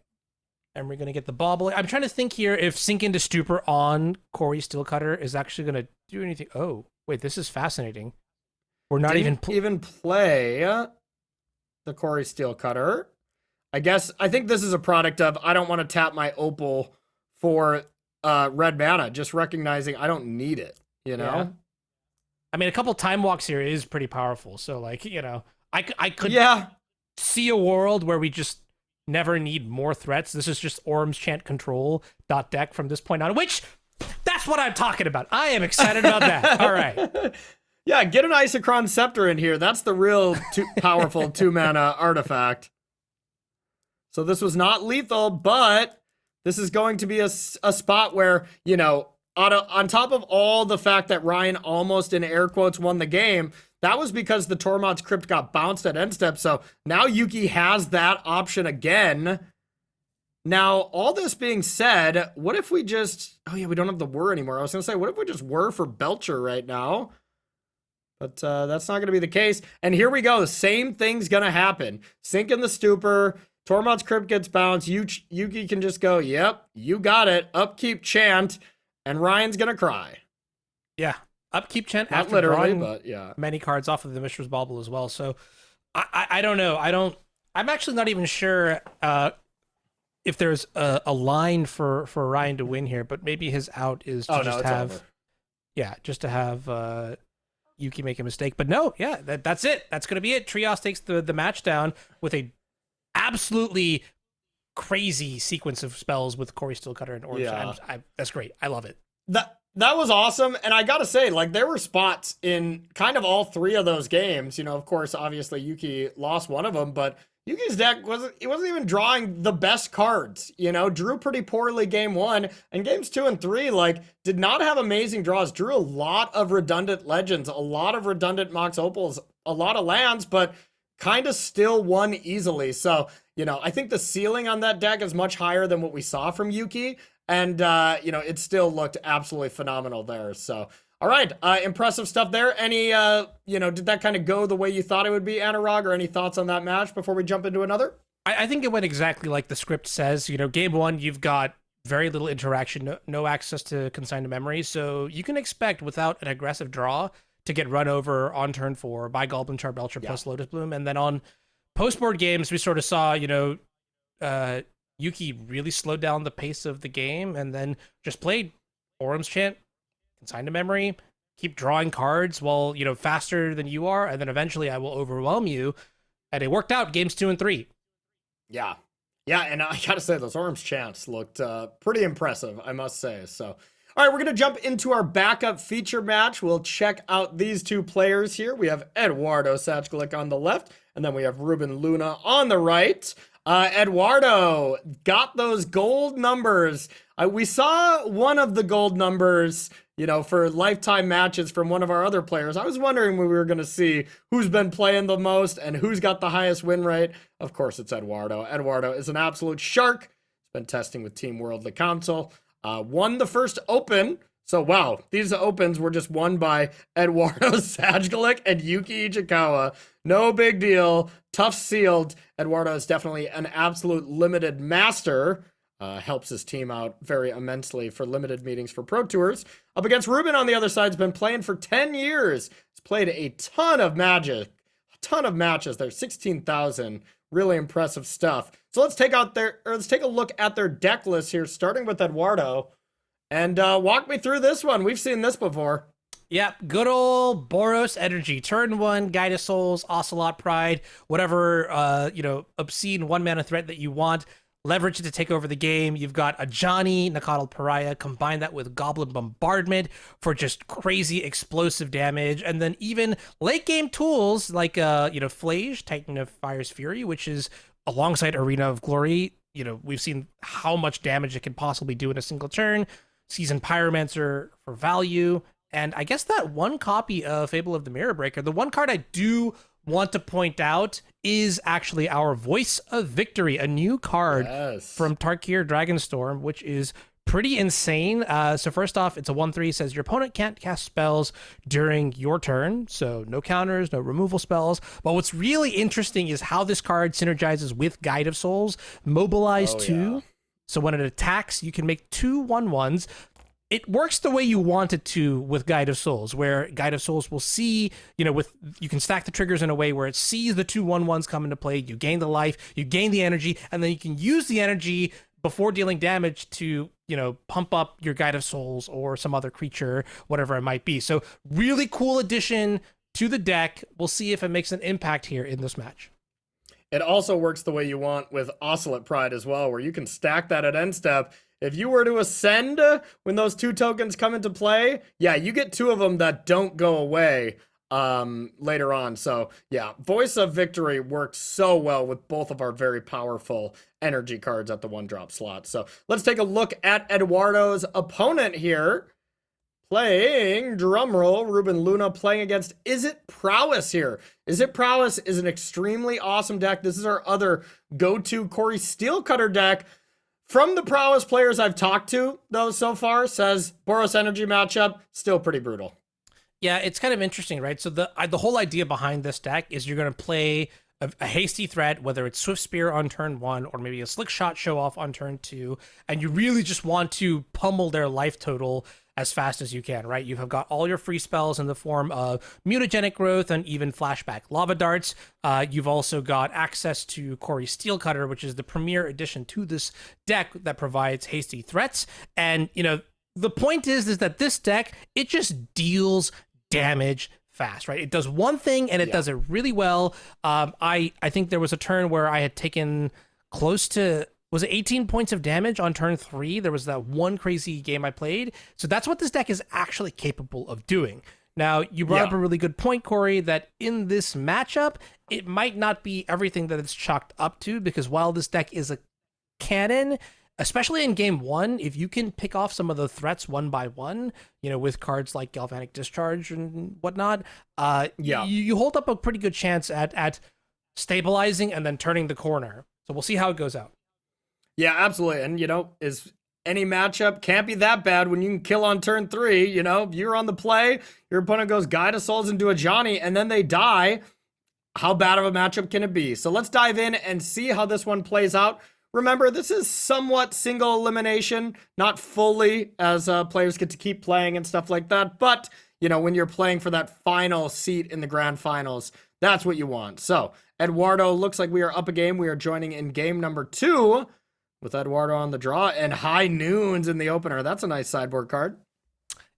And we're going to get the bauble. I'm trying to think here if Sink into Stupor on Corey Steelcutter is actually going to do anything. Oh, wait, this is fascinating. We're not even play the Corey Steelcutter. I think this is a product of, I don't want to tap my Opal for red mana, just recognizing I don't need it, you know? Yeah. I mean, a couple time walks here is pretty powerful. So, like, you know, I could see a world where we just never need more threats. This is just Orum's Chant control .deck from this point on, which that's what I'm talking about. I am excited about that. All right. Yeah, get an Isochron Scepter in here. That's the real powerful 2-mana artifact. So this was not lethal, but this is going to be a spot where, you know, on top of all the fact that Ryan almost, in air quotes, won the game, that was because the Tormod's Crypt got bounced at end step. So now Yuuki has that option again. Now, all this being said, what if we just... Oh, yeah, we don't have the Whir anymore. I was going to say, what if we just Whir for Belcher right now? But that's not going to be the case. And here we go. Same thing's going to happen. Sink in the Stupor. Tormod's Crypt gets bounced. Yuki can just go, yep, you got it. Upkeep chant. And Ryan's going to cry. Yeah. Upkeep chant Not after literally, drawing but yeah. many cards off of the Mishra's Bauble as well. So I don't know. I'm actually not even sure if there's a line for Ryan to win here, but maybe his out is to just have Yuki make a mistake. But no, yeah, that's it. That's going to be it. Trios takes the match down with a absolutely crazy sequence of spells with Corey Steelcutter and Orbs. Yeah. That's great. I love it. That was awesome. And I got to say, like, there were spots in kind of all three of those games. You know, of course, obviously Yuki lost one of them, but Yuki's deck wasn't even drawing the best cards, you know, drew pretty poorly game 1, and games 2 and 3, like, did not have amazing draws, drew a lot of redundant legends, a lot of redundant Mox Opals, a lot of lands, but kind of still won easily. So, you know, I think the ceiling on that deck is much higher than what we saw from Yuki. And, you know, it still looked absolutely phenomenal there. So, all right, impressive stuff there. Any, you know, did that kind of go the way you thought it would be, Anurag, or any thoughts on that match before we jump into another? I think it went exactly like the script says. You know, game 1, you've got very little interaction, no access to consigned memory. So you can expect without an aggressive draw to get run over on turn 4 by Goblin Charbelcher plus Lotus Bloom. And then on post-board games, we sort of saw, you know, Yuki really slowed down the pace of the game and then just played Orum's Chant, consign to memory, keep drawing cards while, you know, faster than you are, and then eventually I will overwhelm you. And it worked out games 2 and 3. Yeah. Yeah, and I gotta say, those Orum's Chants looked pretty impressive, I must say. So, all right, we're gonna jump into our backup feature match. We'll check out these two players here. We have Eduardo Sajgalik on the left, and then we have Ruben Luna on the right. Eduardo got those gold numbers. We saw one of the gold numbers, you know, for lifetime matches from one of our other players. I was wondering when we were going to see who's been playing the most and who's got the highest win rate. Of course, it's Eduardo. Eduardo is an absolute shark. He's been testing with Team Worldly Council. Won the first open. So, wow, these opens were just won by Eduardo Sajgalik and Yuuki Ichikawa. No big deal. Tough sealed. Eduardo is definitely an absolute limited master. Helps his team out very immensely for limited meetings for Pro Tours. Up against Ruben on the other side, has been playing for 10 years. He's played a ton of Magic. A ton of matches. There's 16,000. Really impressive stuff. So let's take a look at their deck list here, starting with Eduardo. And walk me through this one. We've seen this before. Yep, good old Boros energy. Turn 1, Guide of Souls, Ocelot Pride, whatever, you know, obscene 1-mana threat that you want. Leverage it to take over the game. You've got a Johnny, Nakatl Pariah. Combine that with Goblin Bombardment for just crazy explosive damage. And then even late game tools like, you know, Flage, Titan of Fire's Fury, which is alongside Arena of Glory. You know, we've seen how much damage it can possibly do in a single turn. Seasoned Pyromancer for value. And I guess that one copy of Fable of the Mirror Breaker, the one card I do want to point out is actually our Voice of Victory, a new card from Tarkir Dragonstorm, which is pretty insane. So first off, it's a 1/3, says your opponent can't cast spells during your turn. So no counters, no removal spells. But what's really interesting is how this card synergizes with Guide of Souls. Mobilize 2. Yeah. So when it attacks, you can make 2 1/1s. It works the way you want it to with Guide of Souls, where Guide of Souls will see, you know, you can stack the triggers in a way where it sees the 2 1/1s come into play. You gain the life, you gain the energy, and then you can use the energy before dealing damage to, you know, pump up your Guide of Souls or some other creature, whatever it might be. So really cool addition to the deck. We'll see if it makes an impact here in this match. It also works the way you want with Ocelot Pride as well, where you can stack that at end step. If you were to ascend when those 2 tokens come into play, yeah, you get 2 of them that don't go away later on. So yeah, Voice of Victory worked so well with both of our very powerful energy cards at the 1-drop slot. So let's take a look at Eduardo's opponent here. Playing, drumroll, Ruben Luna playing against Is It Prowess here. Is It Prowess is an extremely awesome deck. This is our other go-to Corey Steelcutter deck. From the Prowess players I've talked to, though, so far, says Boros energy matchup, still pretty brutal. Yeah, it's kind of interesting, right? So the whole idea behind this deck is you're going to play a hasty threat, whether it's Swift Spear on turn 1 or maybe a Slick Shot Show Off on turn 2, and you really just want to pummel their life total as fast as you can, right? You have got all your free spells in the form of Mutagenic Growth and even Flashback Lava Darts. You've also got access to Corey Steelcutter, which is the premier addition to this deck that provides hasty threats. And, the point is that this deck, it just deals damage fast, right? It does one thing and it does it really well. I think there was a turn where I had taken close to, was it 18 points of damage on turn 3? There was that one crazy game I played. So that's what this deck is actually capable of doing. Now, you brought up a really good point, Corey, that in this matchup, it might not be everything that it's chalked up to, because while this deck is a cannon, especially in game 1, if you can pick off some of the threats one by one, with cards like Galvanic Discharge and whatnot, you hold up a pretty good chance at stabilizing and then turning the corner. So we'll see how it goes out. Yeah, absolutely. And, is any matchup can't be that bad when you can kill on turn 3. You're on the play, your opponent goes Guide of Souls into a Johnny, and then they die. How bad of a matchup can it be? So let's dive in and see how this one plays out. Remember, this is somewhat single elimination, not fully, as players get to keep playing and stuff like that. But, when you're playing for that final seat in the grand finals, that's what you want. So, Eduardo, looks like we are up a game. We are joining in game number 2 with Eduardo on the draw and High Noons in the opener. That's a nice sideboard card.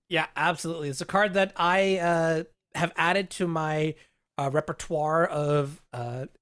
Yeah, absolutely. It's a card that I have added to my repertoire of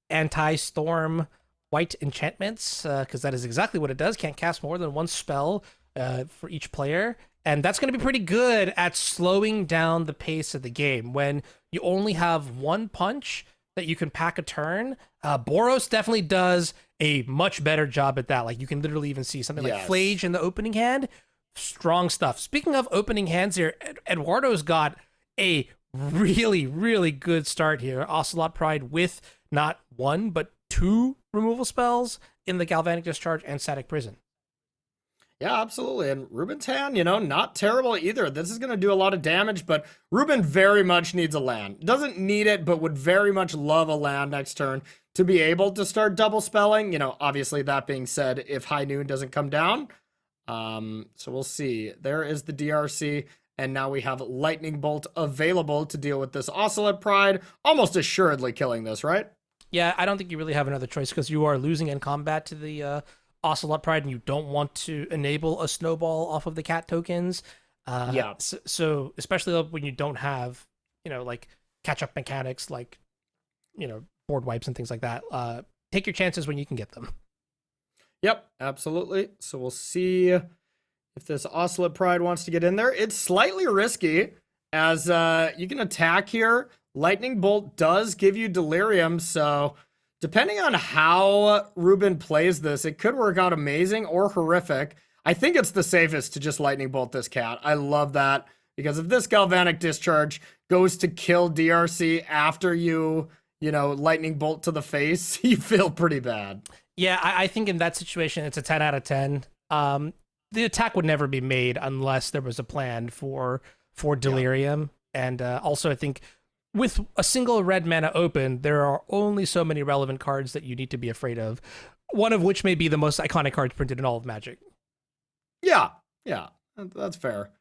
anti-storm white enchantments, because that is exactly what it does. Can't cast more than one spell for each player. And that's going to be pretty good at slowing down the pace of the game. When you only have one punch that you can pack a turn, Boros definitely does a much better job at that. Like, you can literally even see something like Flage in the opening hand. Strong stuff. Speaking of opening hands here, Eduardo's got a really, really good start here. Ocelot Pride with not one, but 2 removal spells in the Galvanic Discharge and Static Prison. Yeah, absolutely. And Ruben's hand, not terrible either. This is going to do a lot of damage, but Ruben very much needs a land. Doesn't need it, but would very much love a land next turn to be able to start double spelling. Obviously, that being said, if High Noon doesn't come down. So we'll see. There is the DRC, and now we have Lightning Bolt available to deal with this Ocelot Pride, almost assuredly killing this, right? Yeah, I don't think you really have another choice, because you are losing in combat to the Ocelot Pride, and you don't want to enable a snowball off of the cat tokens. So especially when you don't have, like catch-up mechanics, like, board wipes and things like that. Take your chances when you can get them. Yep, absolutely. So we'll see if this Ocelot Pride wants to get in there. It's slightly risky, as you can attack here. Lightning Bolt does give you Delirium, so depending on how Ruben plays this, it could work out amazing or horrific. I think it's the safest to just Lightning Bolt this cat. I love that, because if this Galvanic Discharge goes to kill DRC after you Lightning Bolt to the face, you feel pretty bad. Yeah, I think in that situation, it's a 10 out of 10. The attack would never be made unless there was a plan for Delirium. Yeah. And also, I think with a single red mana open, there are only so many relevant cards that you need to be afraid of, one of which may be the most iconic cards printed in all of Magic. Yeah, that's fair.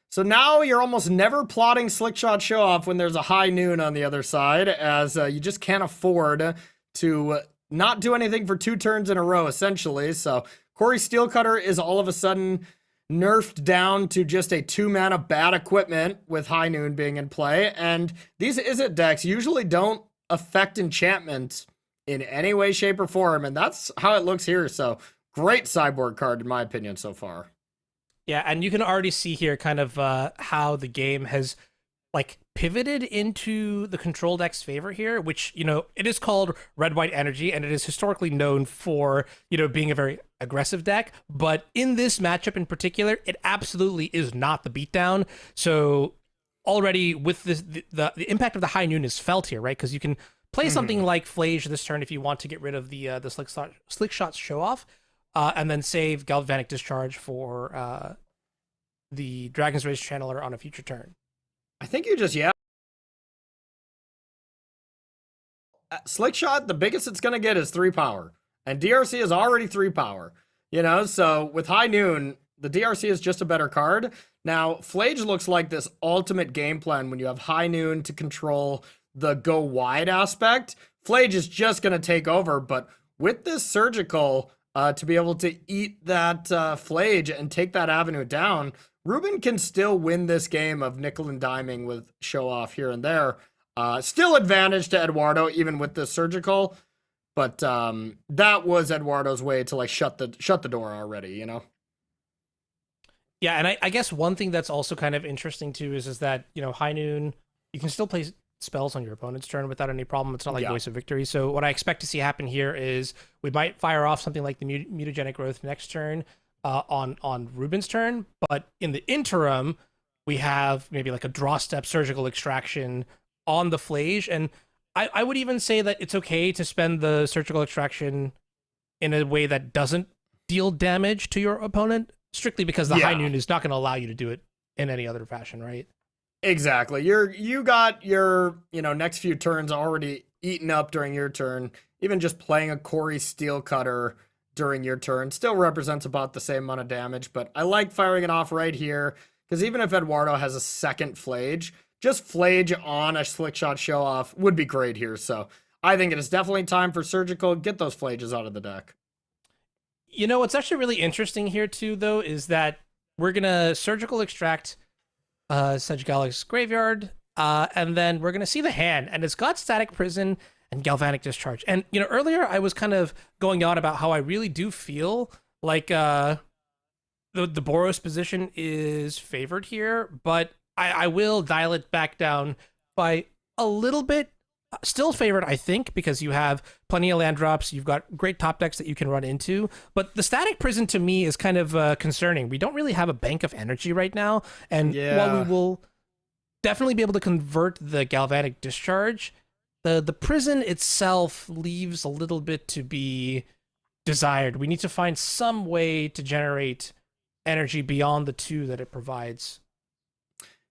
So now you're almost never plotting Slick Shot Show Off when there's a High Noon on the other side, as you just can't afford to not do anything for 2 turns in a row, essentially. So Corey Steelcutter is all of a sudden nerfed down to just a 2-mana bad equipment with High Noon being in play. And these Izzet decks usually don't affect enchantments in any way, shape, or form. And that's how it looks here. So great sideboard card, in my opinion, so far. Yeah, and you can already see here kind of how the game has pivoted into the control deck's favor here, which, it is called Red-White Energy, and it is historically known for, being a very aggressive deck. But in this matchup in particular, it absolutely is not the beatdown. So already with this, the impact of the High Noon is felt here, right? Because you can play something like Flage this turn if you want to get rid of the Slick Shots Show Off, and then save Galvanic Discharge for the Dragon's Rage Channeler on a future turn. I think you just, yeah. Slick Shot, the biggest it's going to get is 3 power. And DRC is already 3 power. You know, so with High Noon, the DRC is just a better card. Now, Flage looks like this ultimate game plan when you have High Noon to control the go wide aspect. Flage is just going to take over, but with this Surgical, to be able to eat that Flage and take that avenue down, Ruben can still win this game of nickel and diming with show off here and there. Still advantage to Eduardo, even with the Surgical, but that was Eduardo's way to like shut the door already, you know? Yeah, and I guess one thing that's also kind of interesting too is that, you know, High Noon, you can still play spells on your opponent's turn without any problem. It's not like Voice of Victory. So what I expect to see happen here is we might fire off something like the mutagenic growth next turn on Ruben's turn, but in the interim, we have maybe like a draw step surgical extraction on the Flage, and I would even say that it's okay to spend the surgical extraction in a way that doesn't deal damage to your opponent, strictly because the High Noon is not going to allow you to do it in any other fashion, right? Exactly. You got your, you know, next few turns already eaten up during your turn. Even just playing a Corey Steel Cutter during your turn still represents about the same amount of damage, but I like firing it off right here, because even if Eduardo has a second Flage, just Flage on a Slick Shot show off would be great here. So I think it is definitely time for Surgical. Get those Flages out of the deck. You know, what's actually really interesting here too, though, is that we're going to Surgical extract Sajgalik's Graveyard, and then we're going to see the hand, and it's got Static Prison and Galvanic Discharge. And, you know, earlier I was kind of going on about how I really do feel like the Boros position is favored here, but I will dial it back down by a little bit. Still favored, I think, because you have plenty of land drops. You've got great top decks that you can run into. But the Static Prison, to me, is kind of concerning. We don't really have a bank of energy right now. And while we will definitely be able to convert the Galvanic Discharge, the prison itself leaves a little bit to be desired. We need to find some way to generate energy beyond the 2 that it provides.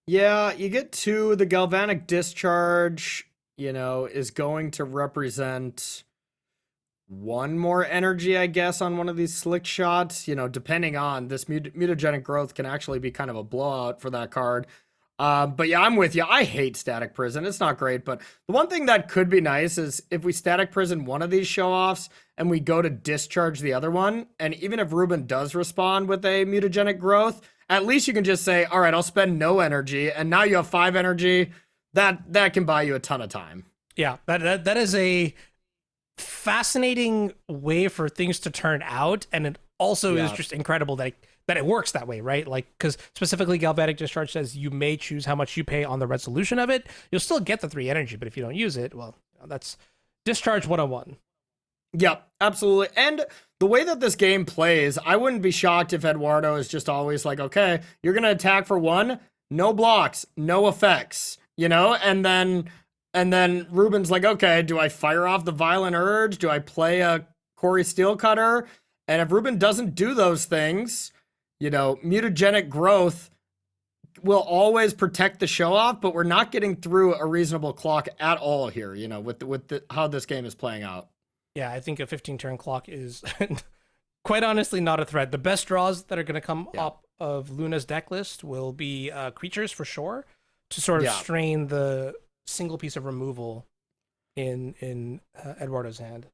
Yeah, you get 2. The Galvanic Discharge, you know, is going to represent 1 more energy, I guess, on one of these Slick Shots. You know, depending on this mutagenic growth can actually be kind of a blowout for that card. But yeah, I'm with you. I hate Static Prison. It's not great, but the one thing that could be nice is if we Static Prison one of these show-offs and we go to discharge the other one, and even if Ruben does respond with a mutagenic growth, at least you can just say, all right, I'll spend no energy, and now you have 5 energy. That can buy you a ton of time. Yeah, that is a fascinating way for things to turn out, and it also is just incredible that it works that way, right? Like, because specifically Galvanic Discharge says you may choose how much you pay on the resolution of it. You'll still get the 3 energy, but if you don't use it, well, that's Discharge 101. Yep, absolutely. And the way that this game plays, I wouldn't be shocked if Eduardo is just always like, okay, you're going to attack for 1, no blocks, no effects, you know? And then Ruben's like, okay, do I fire off the Violent Urge? Do I play a Corey Steel Cutter? And if Ruben doesn't do those things, you know, mutagenic growth will always protect the show off, but we're not getting through a reasonable clock at all here, you know, with how this game is playing out. Yeah, I think a 15-turn clock is quite honestly not a threat. The best draws that are going to come up of Luna's deck list will be creatures for sure, to sort of strain the single piece of removal in Eduardo's hand.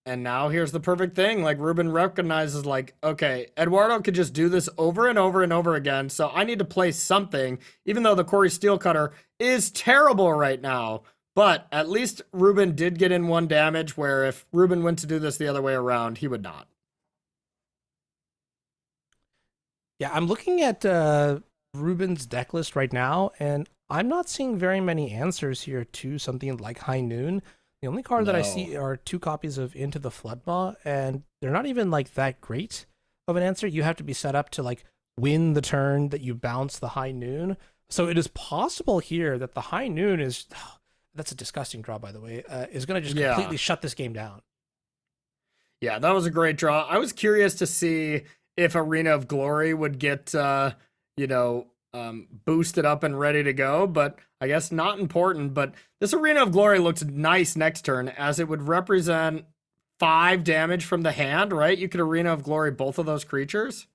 And now here's the perfect thing. Like, Ruben recognizes, like, okay, Eduardo could just do this over and over and over again, so I need to play something, even though the Corey Steel Cutter is terrible right now. But at least Ruben did get in 1 damage, where if Ruben went to do this the other way around, he would not. Yeah, I'm looking at Ruben's deck list right now, and I'm not seeing very many answers here to something like High Noon. The only card that I see are 2 copies of Into the Floodmaw, and they're not even like that great of an answer. You have to be set up to like win the turn that you bounce the High Noon. So it is possible here that the High Noon is, that's a disgusting draw, by the way, is going to just completely shut this game down. Yeah, that was a great draw. I was curious to see if Arena of Glory would get, you know, boosted up and ready to go, but I guess not important. But this Arena of Glory looks nice next turn, as it would represent 5 damage from the hand, right? You could Arena of Glory both of those creatures.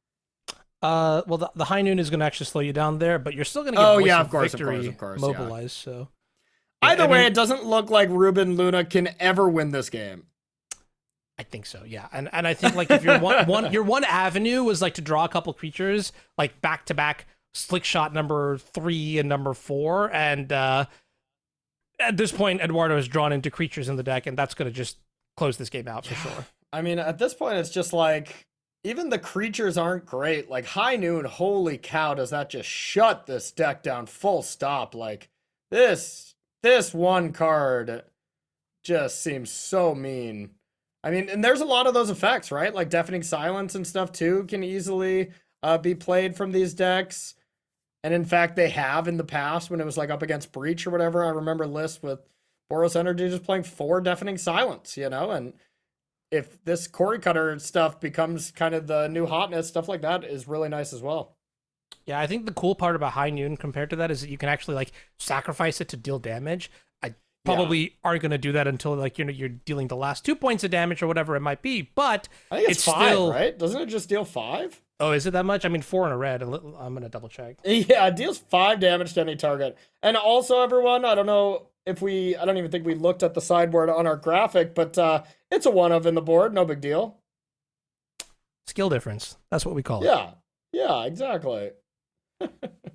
Well, the High Noon is going to actually slow you down there, but you're still going to get Voice yeah, of Victory of course, mobilized. Yeah. So either way, it doesn't look like Ruben Luna can ever win this game. I think so, yeah. And I think like if your one avenue was like to draw a couple creatures like back to back Slick Shot number 3 and number 4, and at this point Eduardo has drawn into creatures in the deck, and that's going to just close this game out for sure. I mean, at this point, it's just like even the creatures aren't great. Like High Noon, holy cow, does that just shut this deck down full stop? Like this one card just seems so mean. I mean, and there's a lot of those effects, right? Like Deafening Silence and stuff too can easily be played from these decks. And in fact, they have in the past when it was like up against Breach or whatever. I remember lists with Boros Energy just playing 4 Deafening Silence, you know? And if this Corey Cutter stuff becomes kind of the new hotness, stuff like that is really nice as well. Yeah, I think the cool part about High Noon compared to that is that you can actually like sacrifice it to deal damage. I probably aren't going to do that until like you're dealing the last 2 points of damage or whatever it might be. But I think it's 5, still, right? Doesn't it just deal 5? Oh, is it that much? I mean, 4 in a red. I'm going to double check. Yeah, it deals 5 damage to any target. And also, everyone, I don't know if I don't even think we looked at the sideboard on our graphic, but it's a 1-of in the board. No big deal. Skill difference. That's what we call it. Yeah, exactly.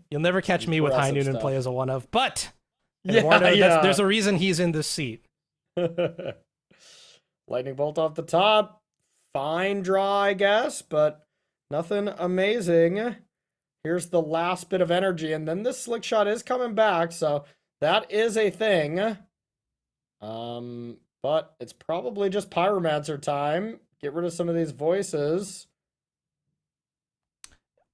You'll never catch me with High Noon and play as a 1-of, but Eduardo, there's a reason he's in this seat. Lightning Bolt off the top. Fine draw, I guess, but nothing amazing. Here's the last bit of energy, and then this Slick Shot is coming back, so that is a thing. But it's probably just Pyromancer time. Get rid of some of these voices.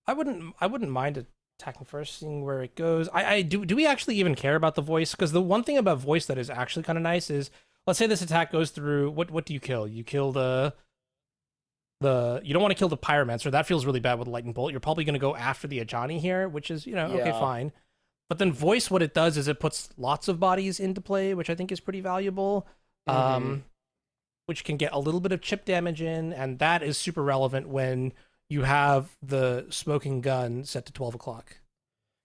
I wouldn't mind attacking first, seeing where it goes. Do we actually even care about the voice? Because the one thing about voice that is actually kind of nice is, let's say this attack goes through. What do you kill? You kill the you don't want to kill the Pyromancer. That feels really bad with Lightning Bolt. You're probably going to go after the Ajani here, which is, okay, fine. But then voice, what it does is it puts lots of bodies into play, which I think is pretty valuable. Which can get a little bit of chip damage in, and that is super relevant when you have the smoking gun set to 12 o'clock.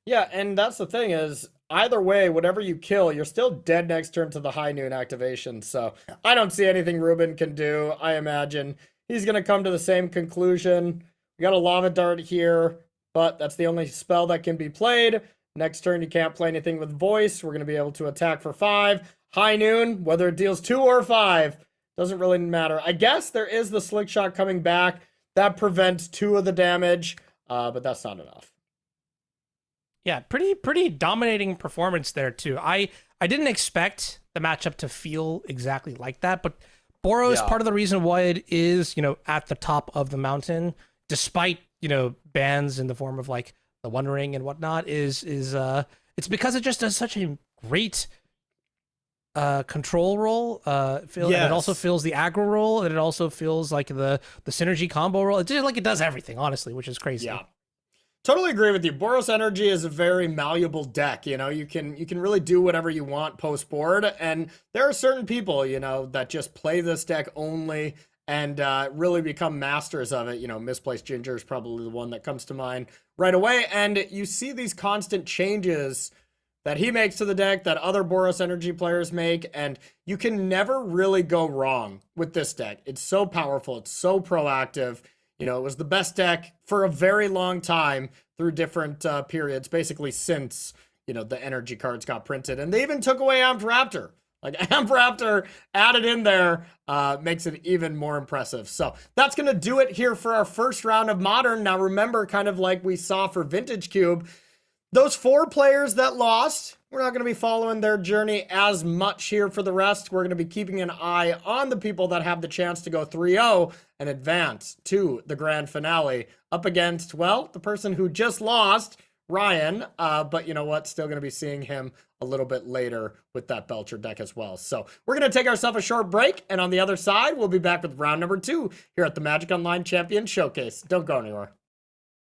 Yeah, and that's the thing is, either way, whatever you kill, you're still dead next turn to the High Noon activation. So I don't see anything Ruben can do. I imagine he's going to come to the same conclusion. We got a Lava Dart here, but that's the only spell that can be played. Next turn, you can't play anything with voice. We're going to be able to attack for 5. High Noon, whether it deals 2 or 5, doesn't really matter. I guess there is the Slick Shot coming back. That prevents 2 of the damage, but that's not enough. Yeah, pretty dominating performance there, too. I didn't expect the matchup to feel exactly like that, but Boros, part of the reason why it is, at the top of the mountain, despite, bans in the form of, like, the One Ring and whatnot, is it's because it just does such a great control role. And it also fills the aggro role, and it also fills like the synergy combo role. It's just like it does everything, honestly, which is crazy. Yeah, totally agree with you. Boros Energy is a very malleable deck. You can really do whatever you want post board, and there are certain people that just play this deck only and really become masters of it. Misplaced Ginger is probably the one that comes to mind right away, and you see these constant changes that he makes to the deck, that other Boros Energy players make, and you can never really go wrong with this deck. It's so powerful. It's so proactive. It was the best deck for a very long time through different periods, basically since, the energy cards got printed. And they even took away Amped Raptor. Like, Amped Raptor added in there makes it even more impressive. So that's going to do it here for our first round of Modern. Now, remember, kind of like we saw for Vintage Cube, those 4 players that lost, we're not going to be following their journey as much here for the rest. We're going to be keeping an eye on the people that have the chance to go 3-0 and advance to the grand finale up against, well, the person who just lost, Ryan. But you know what? Still going to be seeing him a little bit later with that Belcher deck as well. So we're going to take ourselves a short break. And on the other side, we'll be back with round number 2 here at the Magic Online Champion Showcase. Don't go anywhere.